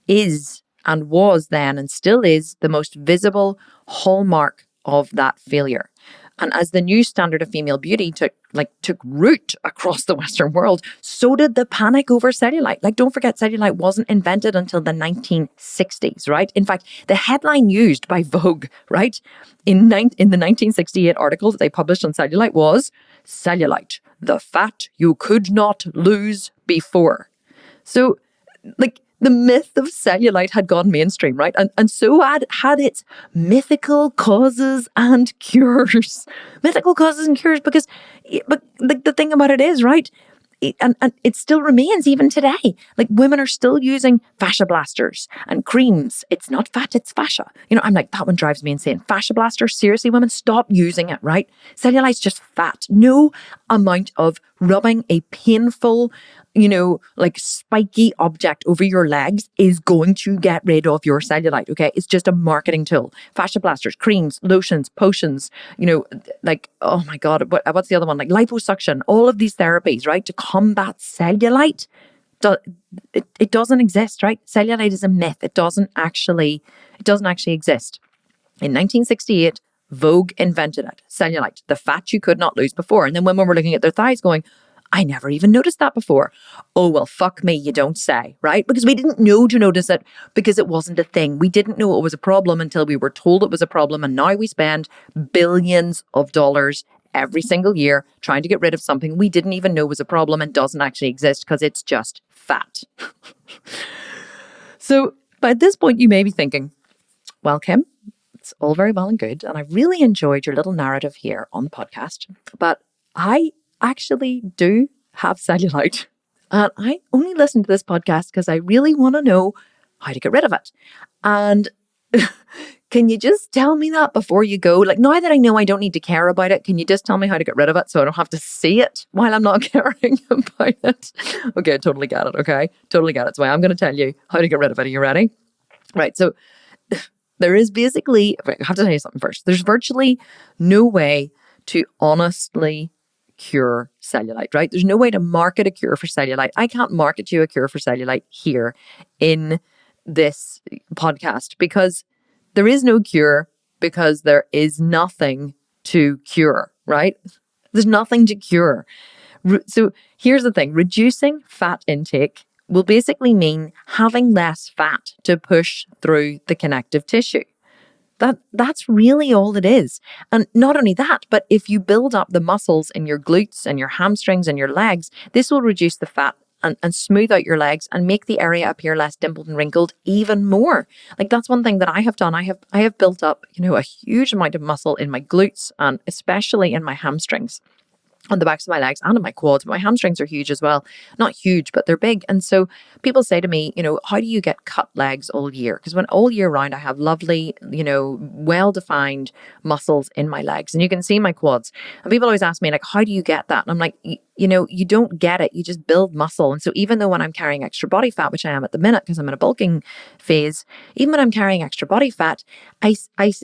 is and was then and still is the most visible hallmark of that failure. And as the new standard of female beauty took root across the Western world, so did the panic over cellulite. Like, don't forget, cellulite wasn't invented until the 1960s, right? In fact, the headline used by Vogue, right, in the 1968 article that they published on cellulite was "Cellulite, the fat you could not lose before." So, like, the myth of cellulite had gone mainstream, right? And so had its mythical causes and cures. Mythical causes and cures because, but the thing about it is, right? And it still remains even today. Like, women are still using fascia blasters and creams. It's not fat, it's fascia. You know, I'm like, that one drives me insane. Fascia blaster, seriously, women, stop using it, right? Cellulite's just fat. No amount of rubbing a painful, you know, like spiky object over your legs is going to get rid of your cellulite, okay? It's just a marketing tool. Fascia blasters, creams, lotions, potions, you know, like, oh my God, what's the other one? Like liposuction, all of these therapies, right? To combat cellulite, it doesn't exist, right? Cellulite is a myth. It doesn't actually exist. In 1968, Vogue invented it. Cellulite, the fat you could not lose before. And then women were looking at their thighs going, I never even noticed that before. Oh, well, fuck me, you don't say, right? Because we didn't know to notice it because it wasn't a thing. We didn't know it was a problem until we were told it was a problem. And now we spend billions of dollars every single year trying to get rid of something we didn't even know was a problem and doesn't actually exist because it's just fat. So by this point, you may be thinking, well, Kim, it's all very well and good. And I really enjoyed your little narrative here on the podcast, but I actually do have cellulite. And I only listen to this podcast because I really want to know how to get rid of it. And can you just tell me that before you go? Like, now that I know I don't need to care about it, can you just tell me how to get rid of it so I don't have to see it while I'm not caring about it? Okay, I totally get it. Okay, totally get it. So I'm going to tell you how to get rid of it. Are you ready? Right. So there is basically, I have to tell you something first. There's virtually no way to honestly cure cellulite, right? There's no way to market a cure for cellulite. I can't market you a cure for cellulite here in this podcast because there is no cure, because there is nothing to cure, right? There's nothing to cure. So here's the thing. Reducing fat intake will basically mean having less fat to push through the connective tissue. That's really all it is. And not only that, but if you build up the muscles in your glutes and your hamstrings and your legs, this will reduce the fat and smooth out your legs and make the area appear less dimpled and wrinkled even more. Like, that's one thing that I have done. I have built up, you know, a huge amount of muscle in my glutes and especially in my hamstrings, on the backs of my legs and in my quads. My hamstrings are huge as well. Not huge, but they're big. And so people say to me, you know, how do you get cut legs all year? Because when all year round, I have lovely, you know, well-defined muscles in my legs and you can see my quads. And people always ask me, like, how do you get that? And I'm like, you know, you don't get it. You just build muscle. And so even though when I'm carrying extra body fat, which I am at the minute because I'm in a bulking phase, even when I'm carrying extra body fat,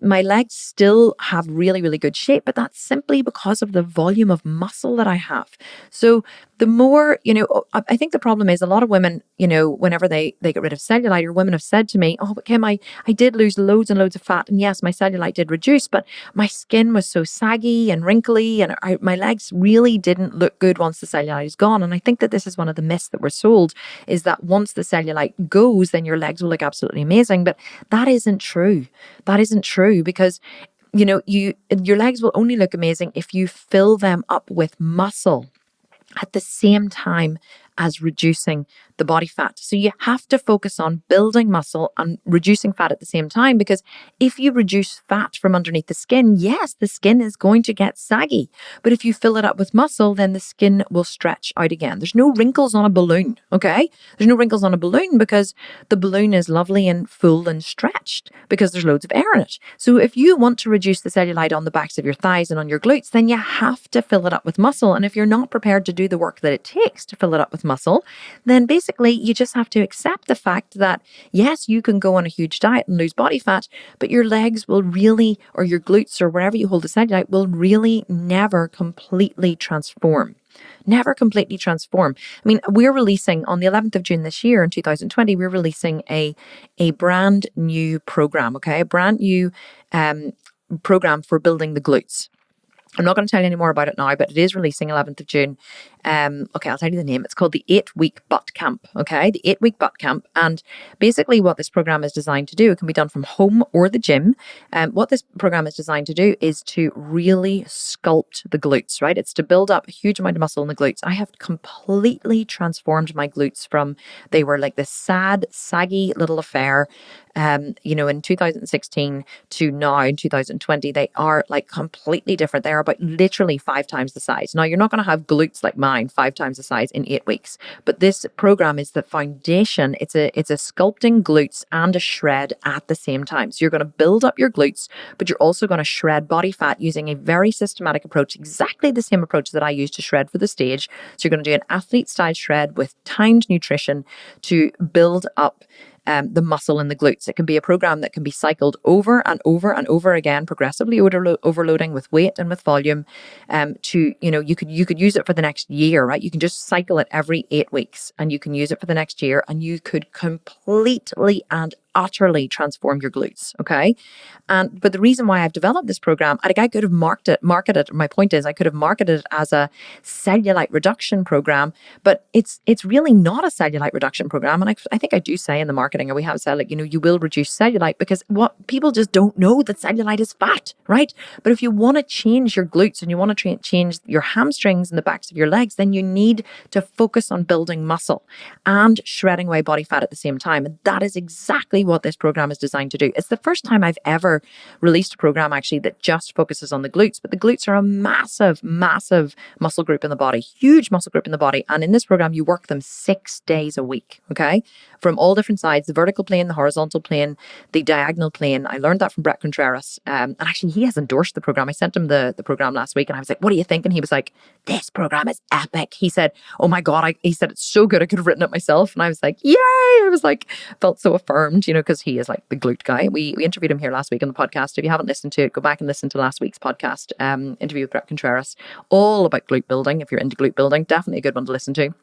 my legs still have really, really good shape, but that's simply because of the volume of muscle that I have. So the more, you know, I think the problem is a lot of women, you know, whenever they get rid of cellulite, or women have said to me, oh, but Kim, I did lose loads and loads of fat. And yes, my cellulite did reduce, but my skin was so saggy and wrinkly and my legs really didn't look good once the cellulite is gone. And I think that this is one of the myths that we're sold, is that once the cellulite goes, then your legs will look absolutely amazing. But that isn't true. That isn't true because, you know, your legs will only look amazing if you fill them up with muscle at the same time as reducing the body fat. So you have to focus on building muscle and reducing fat at the same time, because if you reduce fat from underneath the skin, yes, the skin is going to get saggy. But if you fill it up with muscle, then the skin will stretch out again. There's no wrinkles on a balloon, okay? There's no wrinkles on a balloon because the balloon is lovely and full and stretched because there's loads of air in it. So if you want to reduce the cellulite on the backs of your thighs and on your glutes, then you have to fill it up with muscle. And if you're not prepared to do the work that it takes to fill it up with muscle, then basically you just have to accept the fact that yes, you can go on a huge diet and lose body fat, but your legs will really, or your glutes or wherever you hold the cellulite, will really never completely transform. never completely transform. I mean, we're releasing on the 11th of June this year in 2020, we're releasing a brand new program, okay? A brand new program for building the glutes. I'm not going to tell you any more about it now, but it is releasing 11th of June. Okay, I'll tell you the name. It's called the 8-Week Butt Camp. Okay, the 8-Week Butt Camp. And basically what this program is designed to do, it can be done from home or the gym. What this program is designed to do is to really sculpt the glutes, right? It's to build up a huge amount of muscle in the glutes. I have completely transformed my glutes from, they were like this sad, saggy little affair, in 2016 to now in 2020, they are like completely different. They're about literally 5 times the size. Now, you're not going to have glutes like mine 5 times the size in 8 weeks, but this program is the foundation. It's a sculpting glutes and a shred at the same time. So you're going to build up your glutes, but you're also going to shred body fat using a very systematic approach, exactly the same approach that I use to shred for the stage. So you're going to do an athlete style shred with timed nutrition to build up the muscle in the glutes. It can be a program that can be cycled over and over and over again, progressively overloading with weight and with volume. You could use it for the next year, right? You can just cycle it every 8 weeks, and you can use it for the next year, and you could completely and utterly transform your glutes. Okay. But the reason why I've developed this program, I could have marketed. My point is, I could have marketed it as a cellulite reduction program, but it's really not a cellulite reduction program. And I think I do say in the marketing, or we have said, like, you will reduce cellulite, because what people just don't know that cellulite is fat, right? But if you want to change your glutes and you want to change your hamstrings and the backs of your legs, then you need to focus on building muscle and shredding away body fat at the same time. And that is exactly what this program is designed to do. It's the first time I've ever released a program actually that just focuses on the glutes, but the glutes are a massive, massive muscle group in the body, huge muscle group in the body. And in this program, you work them 6 days a week, okay? From all different sides, the vertical plane, the horizontal plane, the diagonal plane. I learned that from Brett Contreras. And actually, he has endorsed the program. I sent him the program last week, and I was like, what do you think? And he was like, this program is epic. He said, oh my God, he said, it's so good, I could have written it myself. And I was like, yay! I was like, felt so affirmed, because he is like the glute guy. We interviewed him here last week on the podcast. If you haven't listened to it, go back and listen to last week's podcast interview with Brett Contreras, all about glute building. If you're into glute building, definitely a good one to listen to.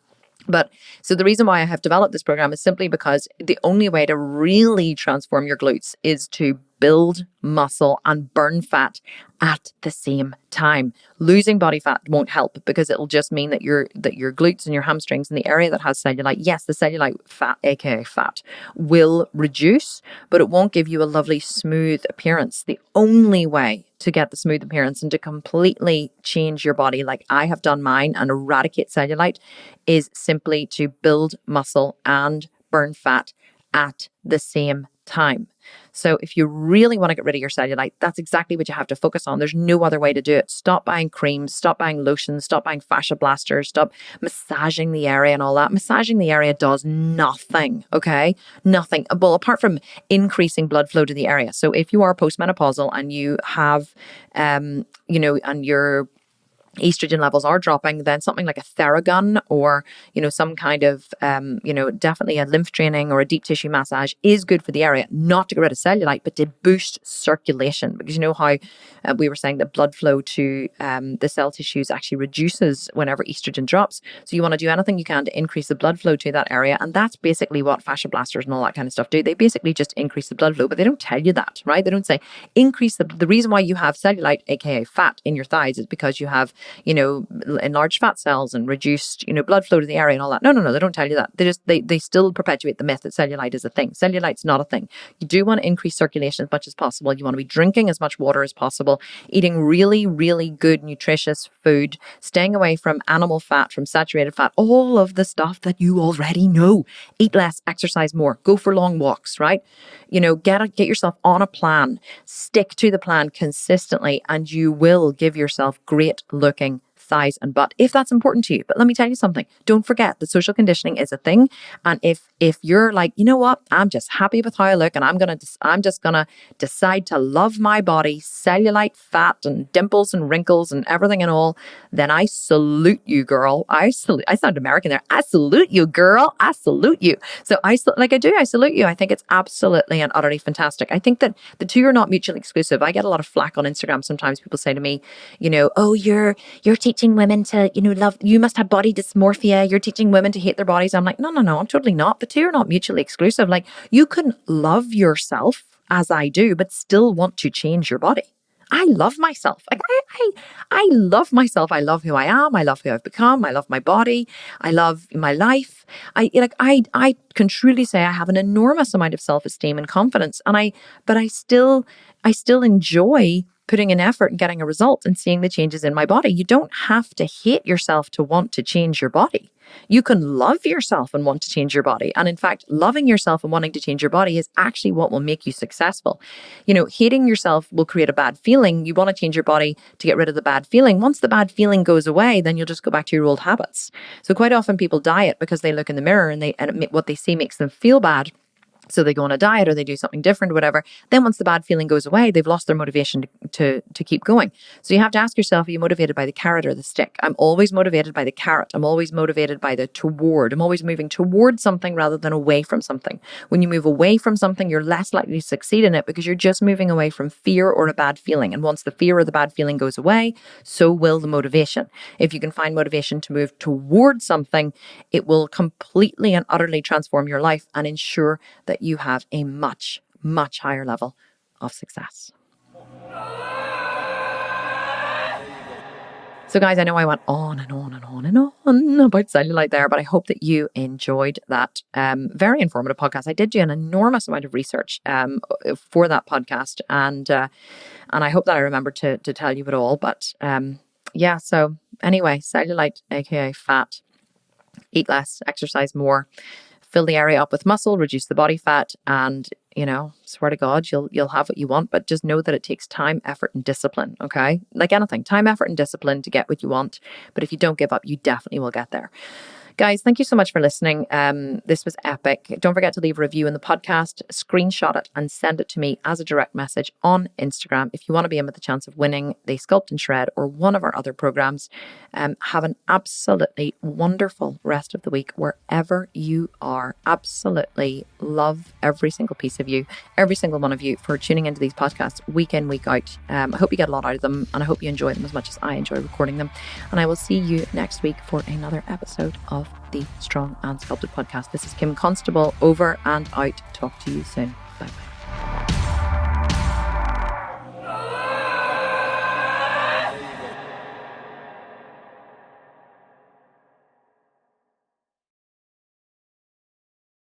But so the reason why I have developed this program is simply because the only way to really transform your glutes is to build muscle and burn fat at the same time. Losing body fat won't help, because it'll just mean that your glutes and your hamstrings in the area that has cellulite, yes, the cellulite fat, aka fat, will reduce, but it won't give you a lovely smooth appearance. The only way to get the smooth appearance and to completely change your body like I have done mine and eradicate cellulite is simply to build muscle and burn fat at the same time. So if you really want to get rid of your cellulite, that's exactly what you have to focus on. There's no other way to do it. Stop buying creams, stop buying lotions, stop buying fascia blasters, stop massaging the area and all that. Massaging the area does nothing, okay? Nothing. Well, apart from increasing blood flow to the area. So if you are postmenopausal and you have, and your estrogen levels are dropping, then something like a Theragun or, some kind of, definitely a lymph draining or a deep tissue massage is good for the area, not to get rid of cellulite, but to boost circulation. Because you know how we were saying that blood flow to the cell tissues actually reduces whenever estrogen drops. So you want to do anything you can to increase the blood flow to that area. And that's basically what fascia blasters and all that kind of stuff do. They basically just increase the blood flow, but they don't tell you that, right? They don't say increase the reason why you have cellulite, aka fat in your thighs, is because you have enlarged fat cells and reduced, blood flow to the area and all that. No, they don't tell you that. They still perpetuate the myth that cellulite is a thing. Cellulite's not a thing. You do want to increase circulation as much as possible. You want to be drinking as much water as possible, eating really, really good, nutritious food, staying away from animal fat, from saturated fat, all of the stuff that you already know. Eat less, exercise more, go for long walks, right? Get yourself on a plan, stick to the plan consistently, and you will give yourself great looking thighs and butt if that's important to you. But let me tell you something. Don't forget that social conditioning is a thing. And if you're like, you know what, I'm just happy with how I look and I'm just gonna decide to love my body, cellulite, fat and dimples and wrinkles and everything and all, then I salute you, girl. I sound American there. I salute you, girl. I salute you. So I salute you. I think it's absolutely and utterly fantastic. I think that the two are not mutually exclusive. I get a lot of flack on Instagram. Sometimes people say to me, oh, you're teaching teaching women to, love, you must have body dysmorphia. You're teaching women to hate their bodies. I'm like, no, I'm totally not. The two are not mutually exclusive. Like, you can love yourself as I do, but still want to change your body. I love myself. Like I love myself. I love who I am. I love who I've become. I love my body. I love my life. I can truly say I have an enormous amount of self-esteem and confidence. But I still enjoy putting in effort and getting a result and seeing the changes in my body. You don't have to hate yourself to want to change your body. You can love yourself and want to change your body. And in fact, loving yourself and wanting to change your body is actually what will make you successful. Hating yourself will create a bad feeling. You want to change your body to get rid of the bad feeling. Once the bad feeling goes away, then you'll just go back to your old habits. So quite often people diet because they look in the mirror and what they see makes them feel bad. So they go on a diet or they do something different or whatever. Then once the bad feeling goes away, they've lost their motivation to keep going. So you have to ask yourself, are you motivated by the carrot or the stick? I'm always motivated by the carrot. I'm always motivated by the toward. I'm always moving toward something rather than away from something. When you move away from something, you're less likely to succeed in it because you're just moving away from fear or a bad feeling. And once the fear or the bad feeling goes away, so will the motivation. If you can find motivation to move toward something, it will completely and utterly transform your life and ensure that you have a much, much higher level of success. So guys, I know I went on and on and on and on about cellulite there, but I hope that you enjoyed that very informative podcast. I did do an enormous amount of research for that podcast, and I hope that I remember to tell you it all. But so anyway, cellulite, aka fat, eat less, exercise more, fill the area up with muscle, reduce the body fat, and swear to God, you'll have what you want, but just know that it takes time, effort, and discipline, okay? Like anything, time, effort, and discipline to get what you want. But if you don't give up, you definitely will get there. Guys, thank you so much for listening. This was epic. Don't forget to leave a review in the podcast, screenshot it, and send it to me as a direct message on Instagram if you want to be in with the chance of winning the Sculpt and Shred or one of our other programs. Have an absolutely wonderful rest of the week wherever you are. Absolutely love every single piece of you, every single one of you, for tuning into these podcasts week in, week out. I hope you get a lot out of them, and I hope you enjoy them as much as I enjoy recording them. And I will see you next week for another episode of the Strong and Sculpted podcast. This is Kim Constable, over and out. Talk to you soon. Bye bye.